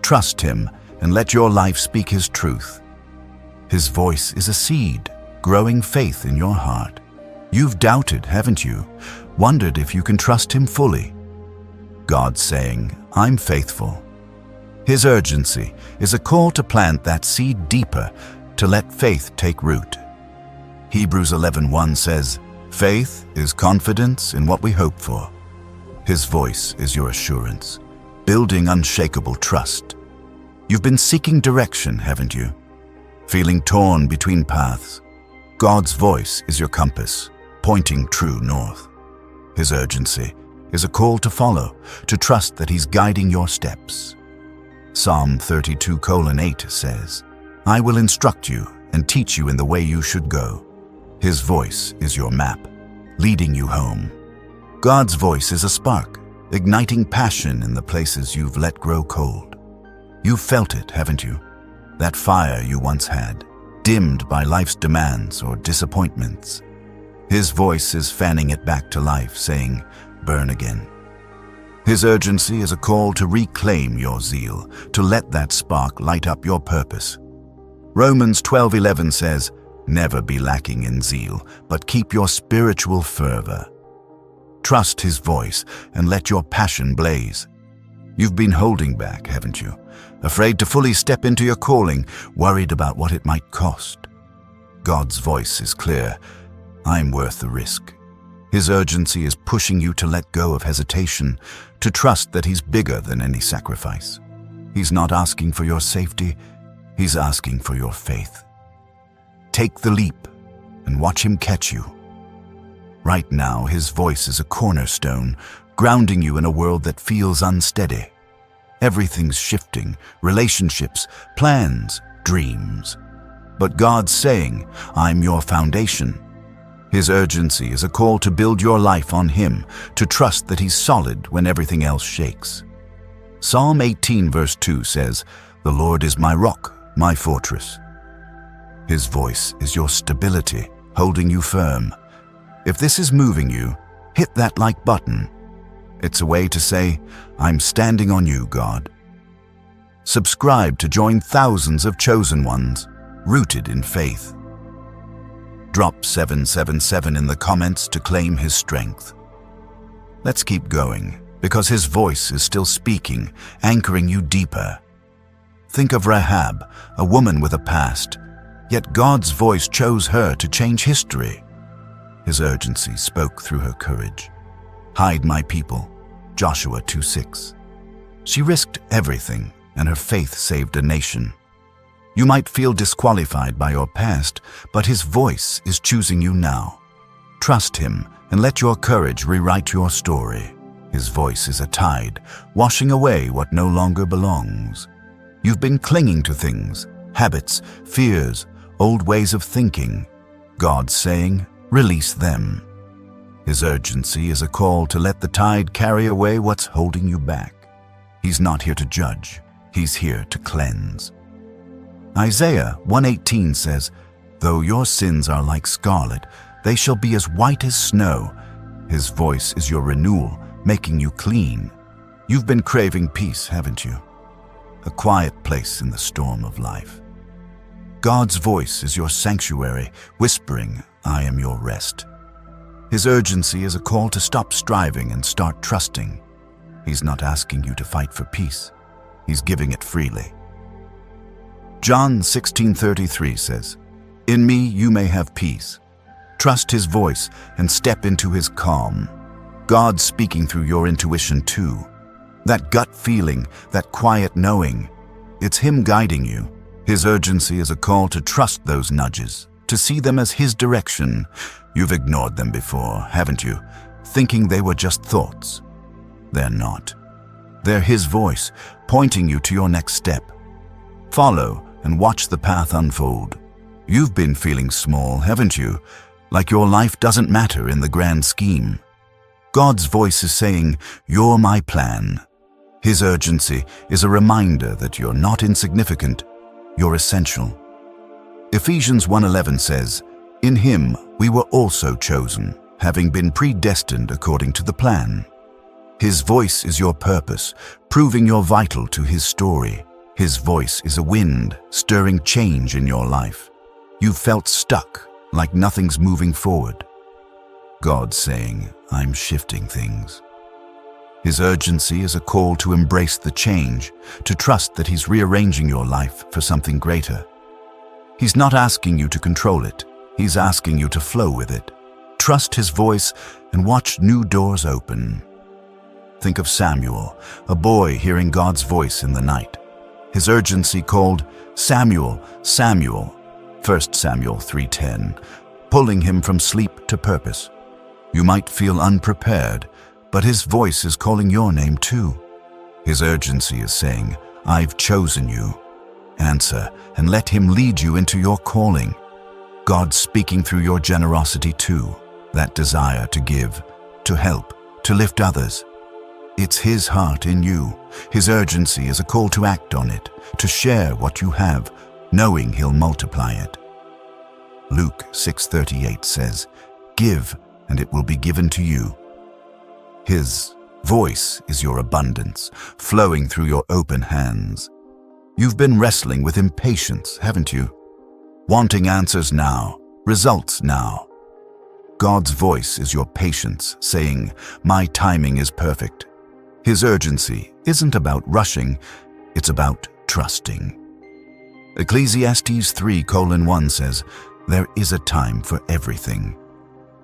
Trust Him and let your life speak His truth. His voice is a seed, growing faith in your heart. You've doubted, haven't you? Wondered if you can trust Him fully. God's saying, "I'm faithful." His urgency is a call to plant that seed deeper, to let faith take root. Hebrews 11:1 says, "Faith is confidence in what we hope for." His voice is your assurance, building unshakable trust. You've been seeking direction, haven't you? Feeling torn between paths. God's voice is your compass, pointing true north. His urgency is a call to follow, to trust that He's guiding your steps. Psalm 32:8 says, "I will instruct you and teach you in the way you should go." His voice is your map, leading you home. God's voice is a spark, igniting passion in the places you've let grow cold. You've felt it, haven't you? That fire you once had, dimmed by life's demands or disappointments. His voice is fanning it back to life, saying, "Burn again." His urgency is a call to reclaim your zeal, to let that spark light up your purpose. Romans 12:11 says, "Never be lacking in zeal, but keep your spiritual fervor." Trust His voice and let your passion blaze. You've been holding back, haven't you? Afraid to fully step into your calling, worried about what it might cost. God's voice is clear. "I'm worth the risk." His urgency is pushing you to let go of hesitation, to trust that He's bigger than any sacrifice. He's not asking for your safety, He's asking for your faith. Take the leap and watch Him catch you. Right now, His voice is a cornerstone, grounding you in a world that feels unsteady. Everything's shifting, relationships, plans, dreams. But God's saying, "I'm your foundation." His urgency is a call to build your life on Him, to trust that He's solid when everything else shakes. Psalm 18 verse 2 says, "The Lord is my rock, my fortress." His voice is your stability, holding you firm. If this is moving you, hit that like button. It's a way to say, "I'm standing on you, God." Subscribe to join thousands of chosen ones, rooted in faith. Drop 777 in the comments to claim His strength. Let's keep going, because His voice is still speaking, anchoring you deeper. Think of Rahab, a woman with a past, Yet God's voice chose her to change history. His urgency spoke through her courage. Hide my people, Joshua 2:6. She risked everything, and her faith saved a nation. You might feel disqualified by your past, but His voice is choosing you now. Trust Him and let your courage rewrite your story. His voice is a tide, washing away what no longer belongs. You've been clinging to things, habits, fears, old ways of thinking. God's saying, release them. His urgency is a call to let the tide carry away what's holding you back. He's not here to judge. He's here to cleanse. Isaiah 1:18 says, though your sins are like scarlet, they shall be as white as snow. His voice is your renewal, making you clean. You've been craving peace, haven't you? A quiet place in the storm of life. God's voice is your sanctuary, whispering, I am your rest. His urgency is a call to stop striving and start trusting. He's not asking you to fight for peace. He's giving it freely. John 16:33 says, in me you may have peace. Trust His voice and step into His calm. God's speaking through your intuition too. That gut feeling, that quiet knowing, it's Him guiding you. His urgency is a call to trust those nudges, to see them as His direction. You've ignored them before, haven't you? Thinking they were just thoughts. They're not. They're His voice, pointing you to your next step. Follow and watch the path unfold. You've been feeling small, haven't you? Like your life doesn't matter in the grand scheme. God's voice is saying, you're my plan. His urgency is a reminder that you're not insignificant, you're essential. Ephesians 1:11 says, in Him we were also chosen, having been predestined according to the plan. His voice is your purpose, proving you're vital to His story. His voice is a wind, stirring change in your life. You've felt stuck, like nothing's moving forward. God's saying, I'm shifting things. His urgency is a call to embrace the change, to trust that He's rearranging your life for something greater. He's not asking you to control it. He's asking you to flow with it. Trust His voice and watch new doors open. Think of Samuel, a boy hearing God's voice in the night. His urgency called, Samuel, Samuel, 1 Samuel 3:10, pulling him from sleep to purpose. You might feel unprepared, but His voice is calling your name too. His urgency is saying, I've chosen you. Answer and let Him lead you into your calling. God's speaking through your generosity too, that desire to give, to help, to lift others. It's His heart in you. His urgency is a call to act on it, to share what you have, knowing He'll multiply it. Luke 6:38 says, give and it will be given to you. His voice is your abundance, flowing through your open hands. You've been wrestling with impatience, haven't you? Wanting answers now, results now. God's voice is your patience, saying, my timing is perfect. His urgency isn't about rushing, it's about trusting. Ecclesiastes 3:1 says, there is a time for everything.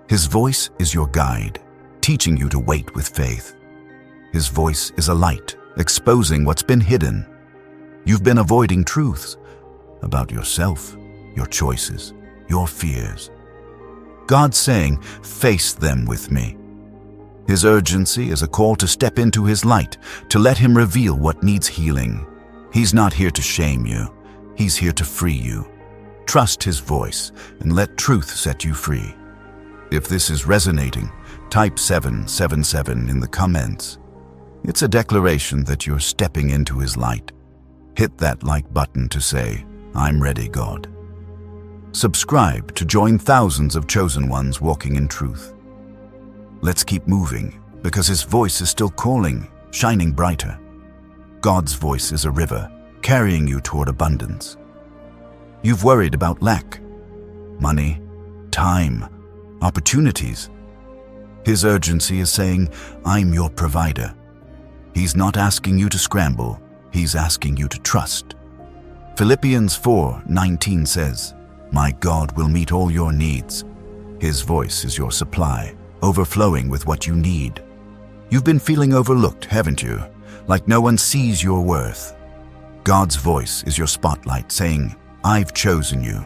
His voice is your guide, teaching you to wait with faith. His voice is a light, exposing what's been hidden. You've been avoiding truths about yourself, your choices, your fears. God's saying, face them with me. His urgency is a call to step into His light, to let Him reveal what needs healing. He's not here to shame you. He's here to free you. Trust His voice and let truth set you free. If this is resonating, type 777 in the comments. It's a declaration that you're stepping into His light. Hit that like button to say, I'm ready, God. Subscribe to join thousands of chosen ones walking in truth. Let's keep moving, because His voice is still calling, shining brighter. God's voice is a river, carrying you toward abundance. You've worried about lack, money, time, opportunities. His urgency is saying, I'm your provider. He's not asking you to scramble, He's asking you to trust. Philippians 4:19 says, My God will meet all your needs. His voice is your supply, overflowing with what you need. You've been feeling overlooked, haven't you? Like no one sees your worth. God's voice is your spotlight saying, I've chosen you.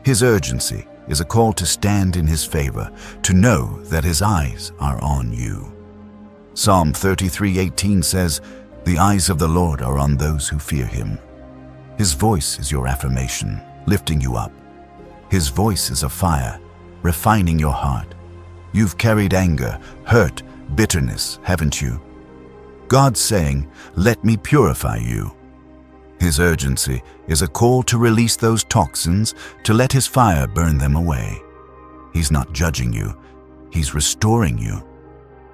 His urgency is a call to stand in His favor, to know that His eyes are on you. Psalm 33:18 says, The eyes of the Lord are on those who fear Him. His voice is your affirmation, lifting you up. His voice is a fire, refining your heart. You've carried anger, hurt, bitterness, haven't you? God's saying, let me purify you. His urgency is a call to release those toxins, to let His fire burn them away. He's not judging you, He's restoring you.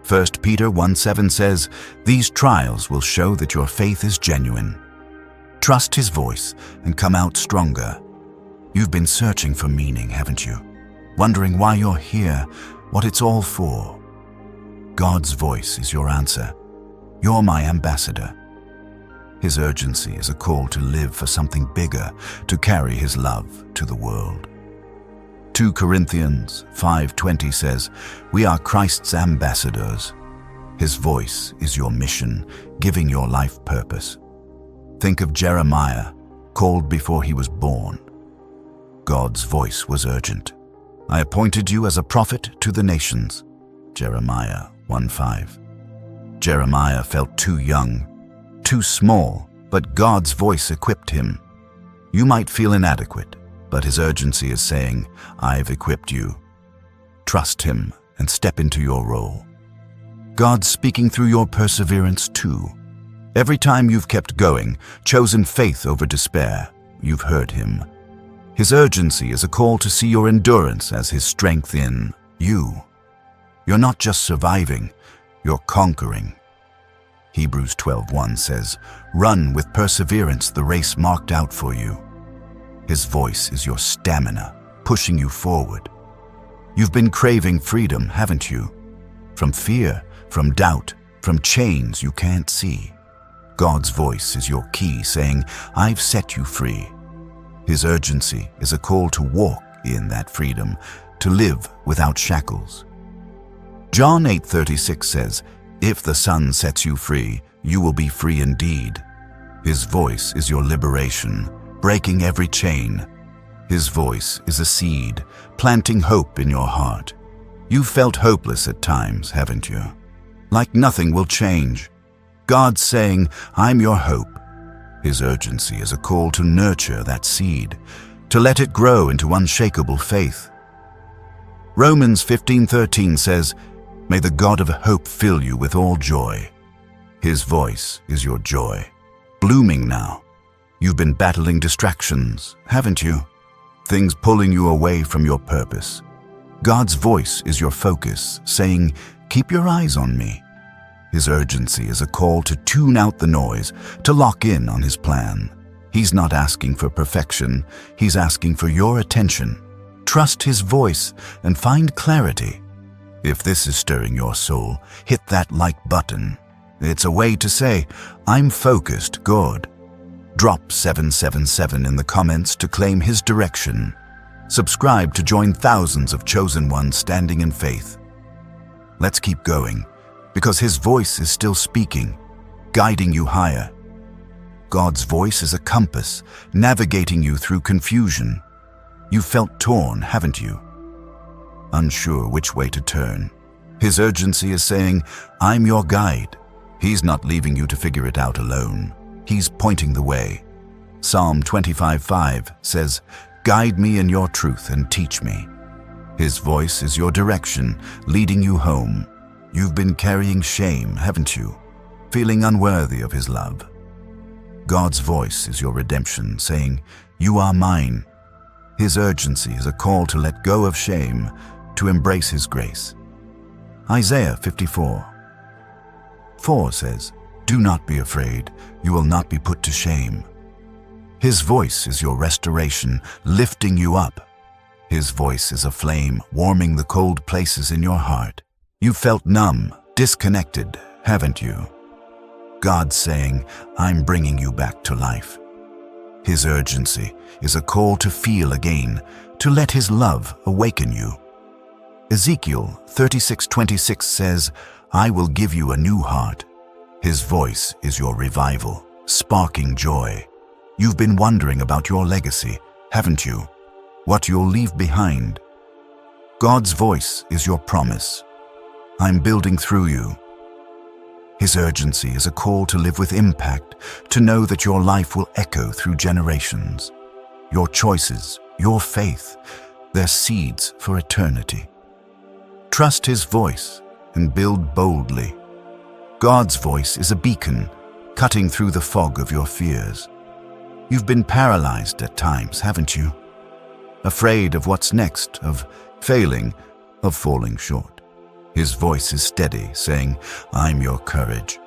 1 Peter 1:7 says, These trials will show that your faith is genuine. Trust His voice and come out stronger. You've been searching for meaning, haven't you? Wondering why you're here, what it's all for. God's voice is your answer. You're my ambassador. His urgency is a call to live for something bigger, to carry His love to the world. 2 Corinthians 5:20 says, We are Christ's ambassadors. His voice is your mission, giving your life purpose. Think of Jeremiah, called before he was born. God's voice was urgent. I appointed you as a prophet to the nations. Jeremiah 1:5. Jeremiah felt too young, too small, but God's voice equipped him. You might feel inadequate, but His urgency is saying, I've equipped you. Trust Him and step into your role. God's speaking through your perseverance too. Every time you've kept going, chosen faith over despair, you've heard Him. His urgency is a call to see your endurance as His strength in you. You're not just surviving, you're conquering. Hebrews 12:1 says, Run with perseverance the race marked out for you. His voice is your stamina, pushing you forward. You've been craving freedom, haven't you? From fear, from doubt, from chains you can't see. God's voice is your key saying, I've set you free. His urgency is a call to walk in that freedom, to live without shackles. John 8:36 says, If the Son sets you free, you will be free indeed. His voice is your liberation, breaking every chain. His voice is a seed, planting hope in your heart. You've felt hopeless at times, haven't you? Like nothing will change. God's saying, I'm your hope. His urgency is a call to nurture that seed, to let it grow into unshakable faith. Romans 15:13 says, May the God of hope fill you with all joy. His voice is your joy, blooming now. You've been battling distractions, haven't you? Things pulling you away from your purpose. God's voice is your focus, saying, Keep your eyes on me. His urgency is a call to tune out the noise, to lock in on His plan. He's not asking for perfection, He's asking for your attention. Trust His voice and find clarity. If this is stirring your soul, hit that like button. It's a way to say, I'm focused, God. Drop 777 in the comments to claim His direction. Subscribe to join thousands of chosen ones standing in faith. Let's keep going, because His voice is still speaking, guiding you higher. God's voice is a compass, navigating you through confusion. You've felt torn, haven't you? Unsure which way to turn. His urgency is saying, I'm your guide. He's not leaving you to figure it out alone. He's pointing the way. Psalm 25:5 says, Guide me in your truth and teach me. His voice is your direction, leading you home. You've been carrying shame, haven't you? Feeling unworthy of His love. God's voice is your redemption, saying, You are mine. His urgency is a call to let go of shame, to embrace His grace. Isaiah 54:4 says, Do not be afraid, you will not be put to shame. His voice is your restoration, lifting you up. His voice is a flame, warming the cold places in your heart. You've felt numb, disconnected, haven't you? God's saying, I'm bringing you back to life. His urgency is a call to feel again, to let His love awaken you. Ezekiel 36:26 says, "I will give you a new heart." His voice is your revival, sparking joy. You've been wondering about your legacy, haven't you? What you'll leave behind. God's voice is your promise. I'm building through you. His urgency is a call to live with impact, to know that your life will echo through generations. Your choices, your faith, they're seeds for eternity. Trust His voice and build boldly. God's voice is a beacon, cutting through the fog of your fears. You've been paralyzed at times, haven't you? Afraid of what's next, of failing, of falling short. His voice is steady, saying, "I'm your courage."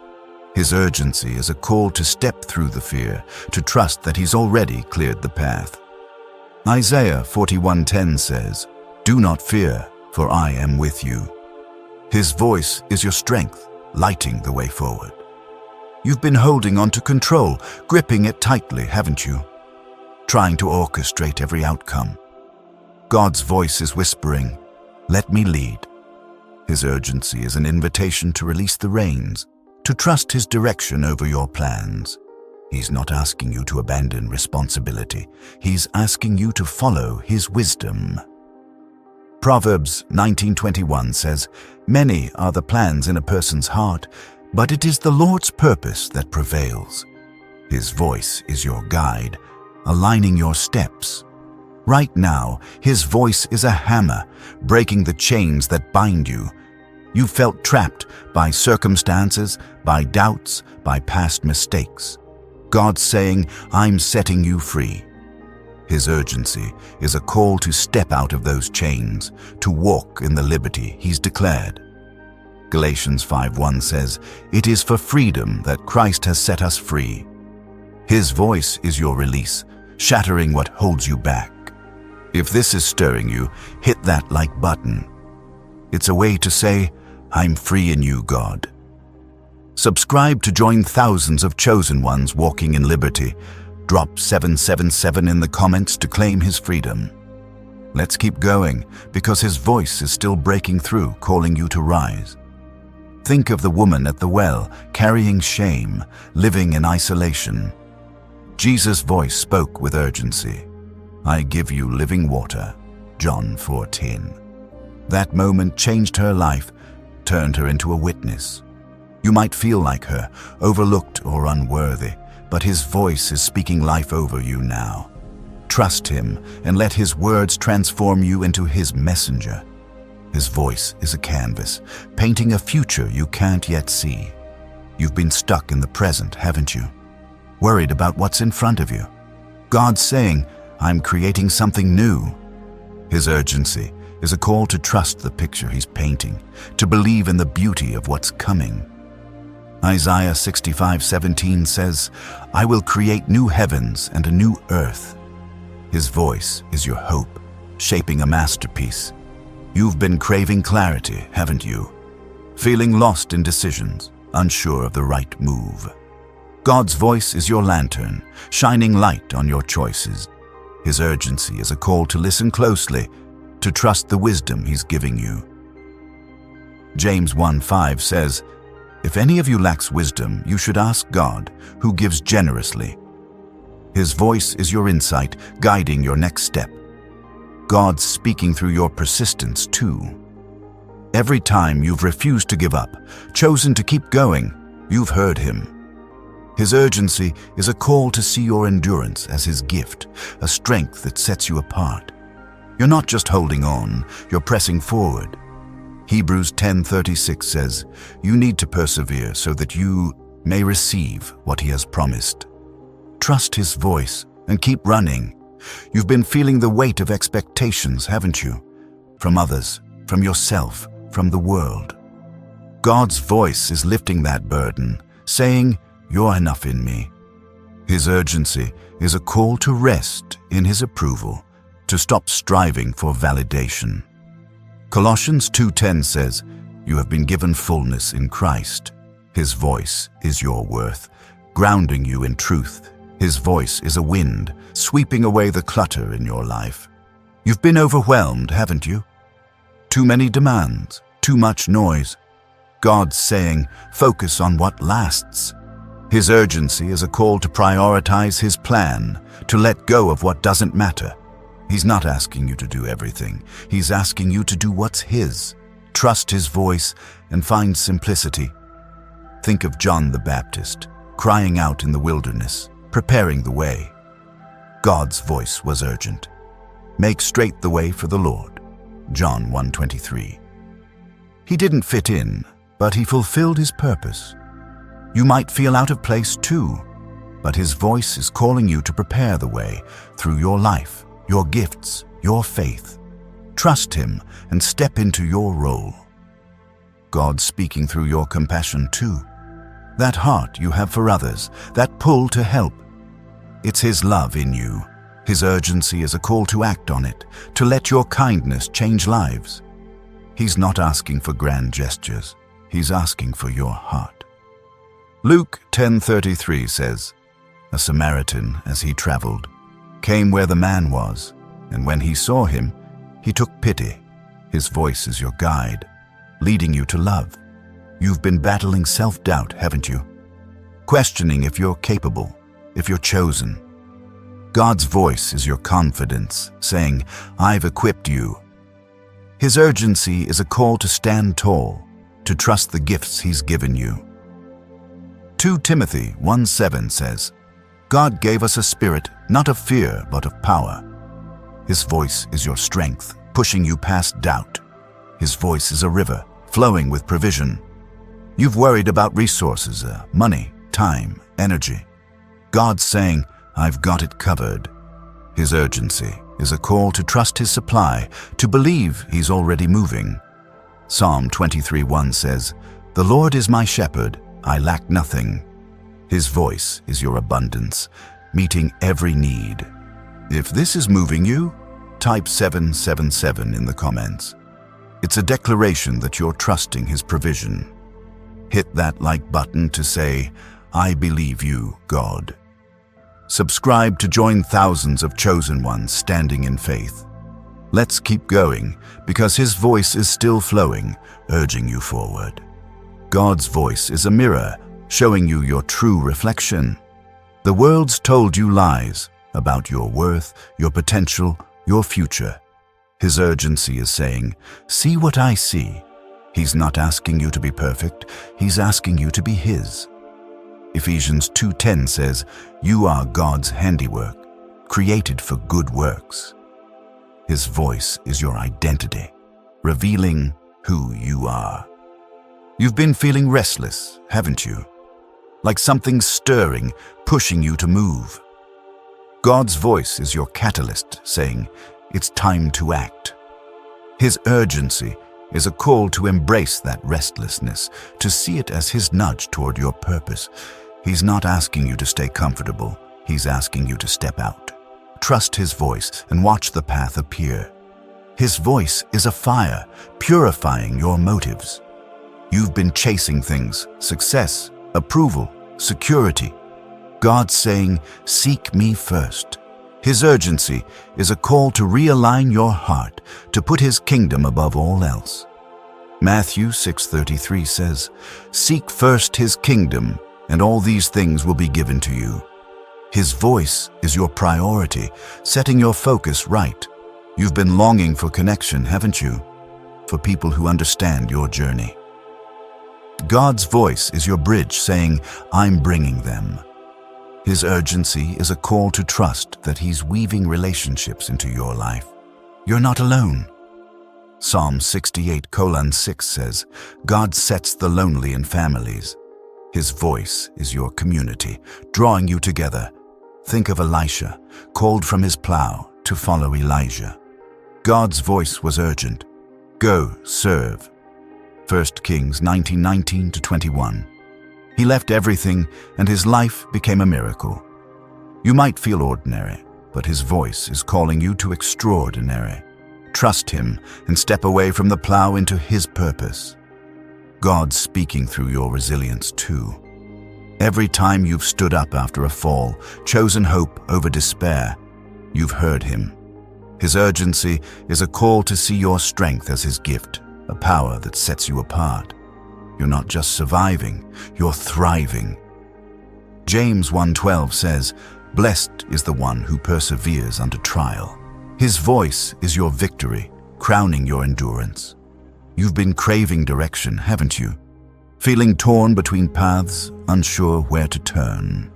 His urgency is a call to step through the fear, to trust that He's already cleared the path. Isaiah 41:10 says, "Do not fear, for I am with you." His voice is your strength, lighting the way forward. You've been holding on to control, gripping it tightly, haven't you? Trying to orchestrate every outcome. God's voice is whispering, "Let me lead." His urgency is an invitation to release the reins, to trust His direction over your plans. He's not asking you to abandon responsibility. He's asking you to follow His wisdom. Proverbs 19:21 says, "Many are the plans in a person's heart, but it is the Lord's purpose that prevails." His voice is your guide, aligning your steps. Right now, His voice is a hammer, breaking the chains that bind you. You felt trapped by circumstances, by doubts, by past mistakes. God's saying, "I'm setting you free." His urgency is a call to step out of those chains, to walk in the liberty He's declared. Galatians 5:1 says, "It is for freedom that Christ has set us free." His voice is your release, shattering what holds you back. If this is stirring you, hit that like button. It's a way to say, "I'm free in you, God." Subscribe to join thousands of chosen ones walking in liberty. Drop 777 in the comments to claim His freedom. Let's keep going, because His voice is still breaking through, calling you to rise. Think of the woman at the well, carrying shame, living in isolation. Jesus' voice spoke with urgency. "I give you living water," John 4:10. That moment changed her life, turned her into a witness. You might feel like her, overlooked or unworthy, but His voice is speaking life over you now. Trust Him and let His words transform you into His messenger. His voice is a canvas, painting a future you can't yet see. You've been stuck in the present, haven't you? Worried about what's in front of you. God's saying, "I'm creating something new." His urgency is a call to trust the picture He's painting, to believe in the beauty of what's coming. Isaiah 65:17 says, "I will create new heavens and a new earth." His voice is your hope, shaping a masterpiece. You've been craving clarity, haven't you? Feeling lost in decisions, unsure of the right move. God's voice is your lantern, shining light on your choices. His urgency is a call to listen closely, to trust the wisdom He's giving you. James 1:5 says, "If any of you lacks wisdom, you should ask God, who gives generously." His voice is your insight, guiding your next step. God's speaking through your persistence too. Every time you've refused to give up, chosen to keep going, you've heard Him. His urgency is a call to see your endurance as His gift, a strength that sets you apart. You're not just holding on, you're pressing forward. Hebrews 10:36 says, "You need to persevere so that you may receive what He has promised." Trust His voice and keep running. You've been feeling the weight of expectations, haven't you? From others, from yourself, from the world. God's voice is lifting that burden, saying, "You're enough in me." His urgency is a call to rest in His approval, to stop striving for validation. Colossians 2:10 says, "You have been given fullness in Christ." His voice is your worth, grounding you in truth, His voice is a wind, sweeping away the clutter in your life. You've been overwhelmed, haven't you? Too many demands, too much noise. God's saying, focus on what lasts. His urgency is a call to prioritize His plan, to let go of what doesn't matter. He's not asking you to do everything. He's asking you to do what's His. Trust His voice and find simplicity. Think of John the Baptist, crying out in the wilderness, preparing the way. God's voice was urgent. Make straight the way for the Lord. John 1:23. He didn't fit in, but He fulfilled His purpose. You might feel out of place too, but His voice is calling you to prepare the way through your life, your gifts, your faith. Trust Him and step into your role. God's speaking through your compassion too. That heart you have for others, that pull to help. It's His love in you. His urgency is a call to act on it, to let your kindness change lives. He's not asking for grand gestures. He's asking for your heart. Luke 10:33 says, "A Samaritan, as he traveled, came where the man was, and when he saw him, he took pity." His voice is your guide, leading you to love. You've been battling self-doubt, haven't you? Questioning if you're capable, if you're chosen. God's voice is your confidence, saying, "I've equipped you." His urgency is a call to stand tall, to trust the gifts He's given you. 2 Timothy 1:7 says, "God gave us a spirit, not of fear, but of power." His voice is your strength, pushing you past doubt. His voice is a river, flowing with provision. You've worried about resources, money, time, energy. God's saying, "I've got it covered." His urgency is a call to trust His supply, to believe He's already moving. Psalm 23:1 says, "The Lord is my shepherd, I lack nothing." His voice is your abundance, meeting every need. If this is moving you, type 777 in the comments. It's a declaration that you're trusting His provision. Hit that like button to say, "I believe you, God." Subscribe to join thousands of chosen ones standing in faith. Let's keep going, because His voice is still flowing, urging you forward. God's voice is a mirror, showing you your true reflection. The world's told you lies about your worth, your potential, your future. His urgency is saying, "See what I see." He's not asking you to be perfect, He's asking you to be His. Ephesians 2:10 says, "You are God's handiwork, created for good works." His voice is your identity, revealing who you are. You've been feeling restless, haven't you? Like something's stirring, pushing you to move. God's voice is your catalyst, saying, "It's time to act." His urgency is a call to embrace that restlessness, to see it as His nudge toward your purpose. He's not asking you to stay comfortable. He's asking you to step out. Trust His voice and watch the path appear. His voice is a fire, purifying your motives. You've been chasing things, success, approval, security. God's saying, "Seek me first." His urgency is a call to realign your heart, to put His kingdom above all else. Matthew 6:33 says, "Seek first His kingdom, and all these things will be given to you." His voice is your priority, setting your focus right. You've been longing for connection, haven't you? For people who understand your journey. God's voice is your bridge, saying, "I'm bringing them." His urgency is a call to trust that He's weaving relationships into your life. You're not alone. Psalm 68:6 says, "God sets the lonely in families." His voice is your community, drawing you together. Think of Elisha, called from his plow to follow Elijah. God's voice was urgent. Go, serve. 1 Kings 19:19-21. He left everything, and his life became a miracle. You might feel ordinary, but His voice is calling you to extraordinary. Trust Him and step away from the plow into His purpose. God's speaking through your resilience too. Every time you've stood up after a fall, chosen hope over despair, you've heard him. His urgency is a call to see your strength as his gift, a power that sets you apart. You're not just surviving, you're thriving. James 1:12 says, "Blessed is the one who perseveres under trial." His voice is your victory, crowning your endurance. You've been craving direction, haven't you? Feeling torn between paths, unsure where to turn.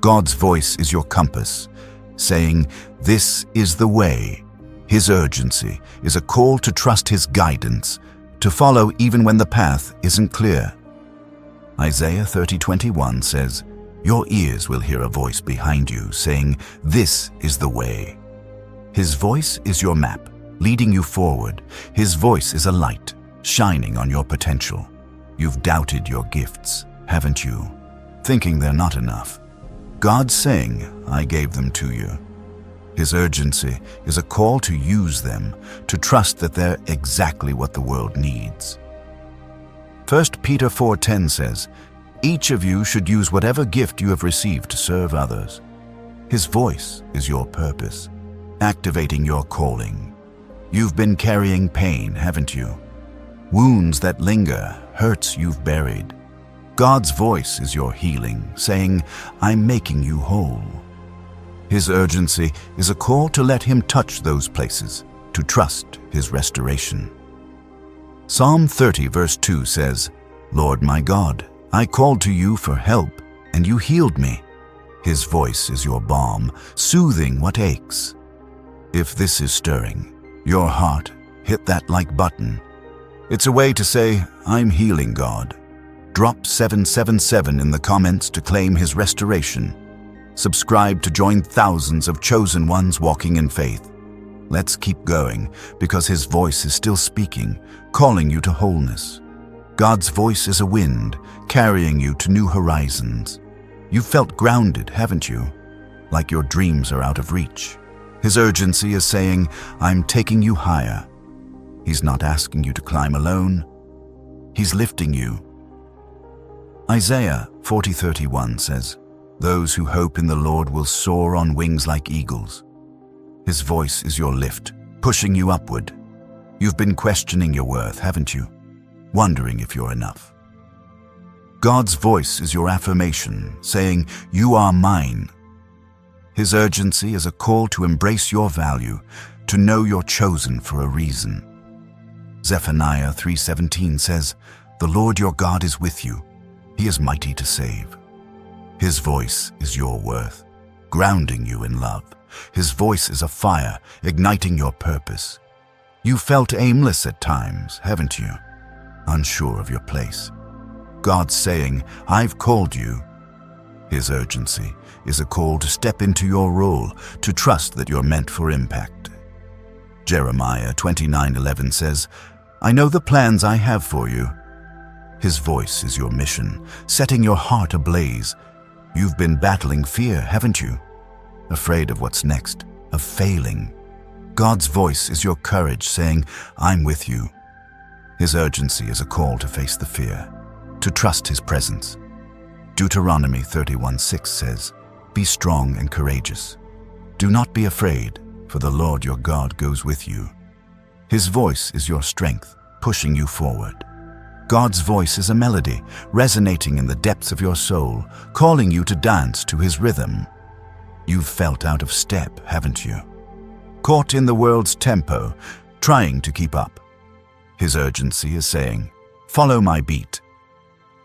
God's voice is your compass, saying, "This is the way." His urgency is a call to trust his guidance, to follow even when the path isn't clear. Isaiah 30:21 says, "Your ears will hear a voice behind you saying, 'This is the way.'" His voice is your map, leading you forward. His voice is a light, shining on your potential. You've doubted your gifts, haven't you? Thinking they're not enough. God's saying, "I gave them to you." His urgency is a call to use them, to trust that they're exactly what the world needs. 1 Peter 4:10 says, "Each of you should use whatever gift you have received to serve others." His voice is your purpose, activating your calling. You've been carrying pain, haven't you? Wounds that linger, hurts you've buried. God's voice is your healing, saying, "I'm making you whole." His urgency is a call to let him touch those places, to trust his restoration. Psalm 30 verse 2 says, "Lord my God, I called to you for help, and you healed me." His voice is your balm, soothing what aches. If this is stirring your heart, hit that like button. It's a way to say, "I'm healing God." Drop 777 in the comments to claim his restoration. Subscribe to join thousands of chosen ones walking in faith. Let's keep going, because his voice is still speaking, calling you to wholeness. God's voice is a wind, carrying you to new horizons. You've felt grounded, haven't you? Like your dreams are out of reach. His urgency is saying, "I'm taking you higher." He's not asking you to climb alone. He's lifting you. Isaiah 40:31 says, "Those who hope in the Lord will soar on wings like eagles." His voice is your lift, pushing you upward. You've been questioning your worth, haven't you? Wondering if you're enough. God's voice is your affirmation, saying, "You are mine." His urgency is a call to embrace your value, to know you're chosen for a reason. Zephaniah 3:17 says, "The Lord your God is with you. He is mighty to save." His voice is your worth, grounding you in love. His voice is a fire, igniting your purpose. You felt aimless at times, haven't you? Unsure of your place. God's saying, "I've called you." His urgency is a call to step into your role, to trust that you're meant for impact. Jeremiah 29:11 says, "I know the plans I have for you." His voice is your mission, setting your heart ablaze. You've been battling fear, haven't you? Afraid of what's next, of failing. God's voice is your courage, saying, "I'm with you." His urgency is a call to face the fear, to trust his presence. Deuteronomy 31:6 says, "Be strong and courageous. Do not be afraid, for the Lord your God goes with you." His voice is your strength, pushing you forward. God's voice is a melody, resonating in the depths of your soul, calling you to dance to his rhythm. You've felt out of step, haven't you? Caught in the world's tempo, trying to keep up. His urgency is saying, "Follow my beat."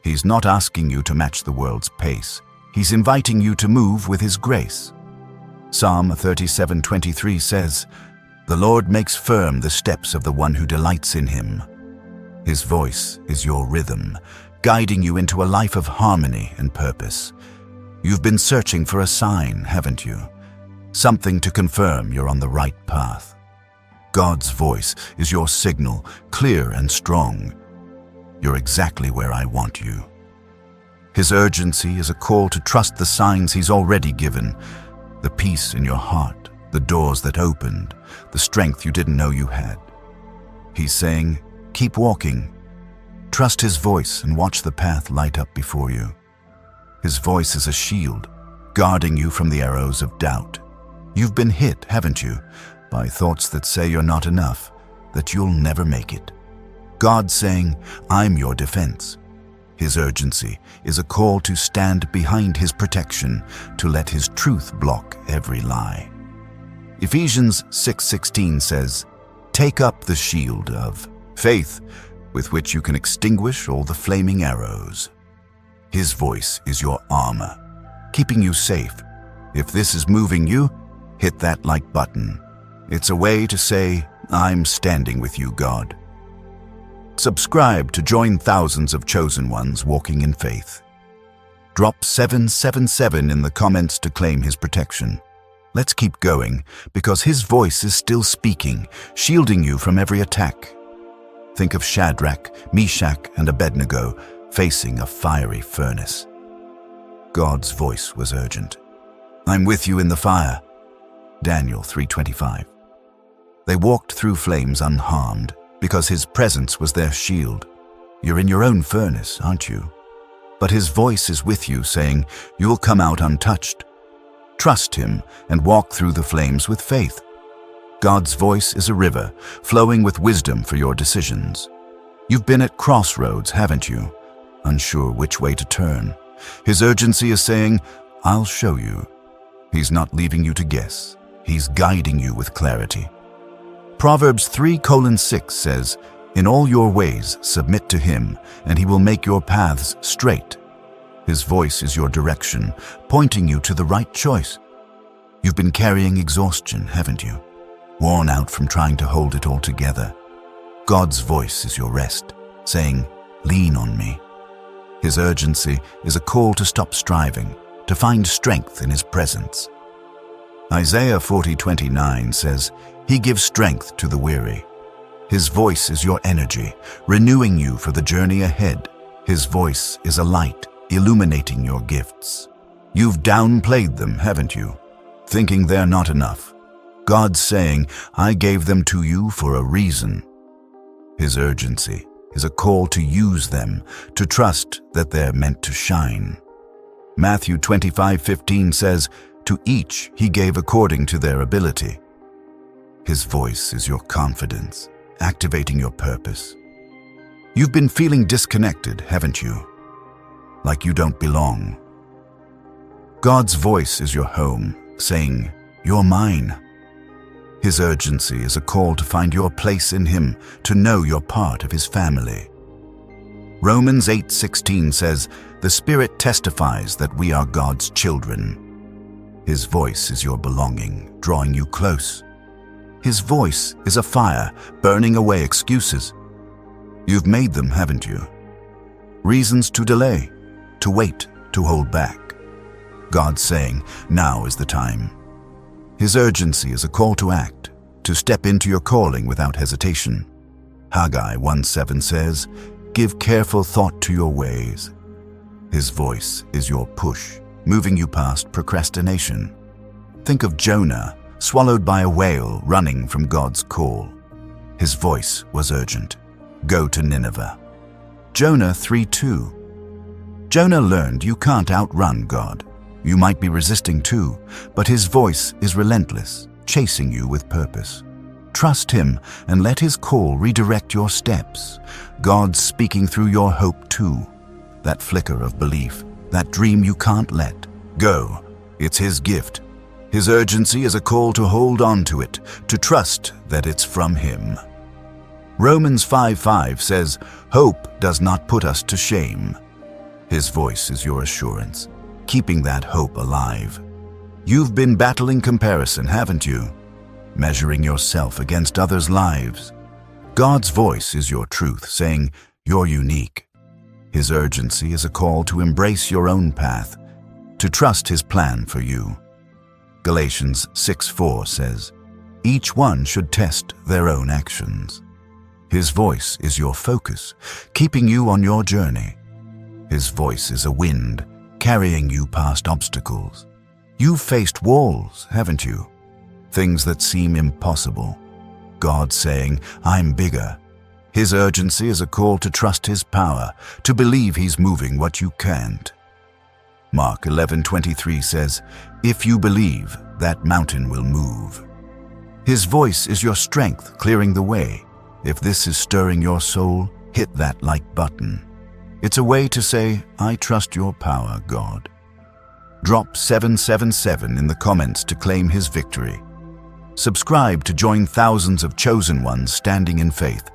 He's not asking you to match the world's pace. He's inviting you to move with his grace. Psalm 37:23 says, "The Lord makes firm the steps of the one who delights in him." His voice is your rhythm, guiding you into a life of harmony and purpose. You've been searching for a sign, haven't you? Something to confirm you're on the right path. God's voice is your signal, clear and strong. You're exactly where I want you. His urgency is a call to trust the signs he's already given, the peace in your heart, the doors that opened, the strength you didn't know you had. He's saying, "Keep walking. Trust his voice and watch the path light up before you." His voice is a shield, guarding you from the arrows of doubt. You've been hit, haven't you, by thoughts that say you're not enough, that you'll never make it. God saying, I'm your defense. His urgency is a call to stand behind His protection, to let His truth block every lie. Ephesians 6:16 says, take up the shield of faith, with which you can extinguish all the flaming arrows. His voice is your armor, keeping you safe. If this is moving you, hit that like button. It's a way to say, I'm standing with you, God. Subscribe to join thousands of chosen ones walking in faith. Drop 777 in the comments to claim His protection. Let's keep going, because His voice is still speaking, shielding you from every attack. Think of Shadrach, Meshach, and Abednego facing a fiery furnace. God's voice was urgent. I'm with you in the fire. Daniel 3:25. They walked through flames unharmed, because His presence was their shield. You're in your own furnace, aren't you? But His voice is with you, saying, you'll come out untouched. Trust Him and walk through the flames with faith. God's voice is a river, flowing with wisdom for your decisions. You've been at crossroads, haven't you? Unsure which way to turn. His urgency is saying, I'll show you. He's not leaving you to guess. He's guiding you with clarity. Proverbs 3:6 says, in all your ways submit to Him, and He will make your paths straight. His voice is your direction, pointing you to the right choice. You've been carrying exhaustion, haven't you? Worn out from trying to hold it all together. God's voice is your rest, saying, lean on me. His urgency is a call to stop striving, to find strength in His presence. Isaiah 40:29 says, He gives strength to the weary. His voice is your energy, renewing you for the journey ahead. His voice is a light, illuminating your gifts. You've downplayed them, haven't you? Thinking they're not enough. God's saying, I gave them to you for a reason. His urgency is a call to use them, to trust that they're meant to shine. Matthew 25:15 says, to each He gave according to their ability. His voice is your confidence, activating your purpose. You've been feeling disconnected, haven't you? Like you don't belong. God's voice is your home, saying, you're mine. His urgency is a call to find your place in Him, to know you're part of His family. Romans 8:16 says, the Spirit testifies that we are God's children. His voice is your belonging, drawing you close. His voice is a fire, burning away excuses. You've made them, haven't you? Reasons to delay, to wait, to hold back. God's saying, now is the time. His urgency is a call to act, to step into your calling without hesitation. Haggai 1:7 says, give careful thought to your ways. His voice is your push, moving you past procrastination. Think of Jonah, swallowed by a whale, running from God's call. His voice was urgent. Go to Nineveh. Jonah 3:2. Jonah learned you can't outrun God. You might be resisting too, but His voice is relentless, chasing you with purpose. Trust Him and let His call redirect your steps. God's speaking through your hope too. That flicker of belief, that dream you can't let go. It's His gift. His urgency is a call to hold on to it, to trust that it's from Him. Romans 5:5 says, hope does not put us to shame. His voice is your assurance, keeping that hope alive. You've been battling comparison, haven't you? Measuring yourself against others' lives. God's voice is your truth, saying, you're unique. His urgency is a call to embrace your own path, to trust His plan for you. Galatians 6:4 says, each one should test their own actions. His voice is your focus, keeping you on your journey. His voice is a wind, carrying you past obstacles. You've faced walls, haven't you? Things that seem impossible. God saying, I'm bigger. His urgency is a call to trust His power, to believe He's moving what you can't. Mark 11:23 says, "If you believe, that mountain will move." His voice is your strength clearing the way. If this is stirring your soul, hit that like button. It's a way to say, "I trust your power, God." Drop 777 in the comments to claim his victory. Subscribe to join thousands of chosen ones standing in faith,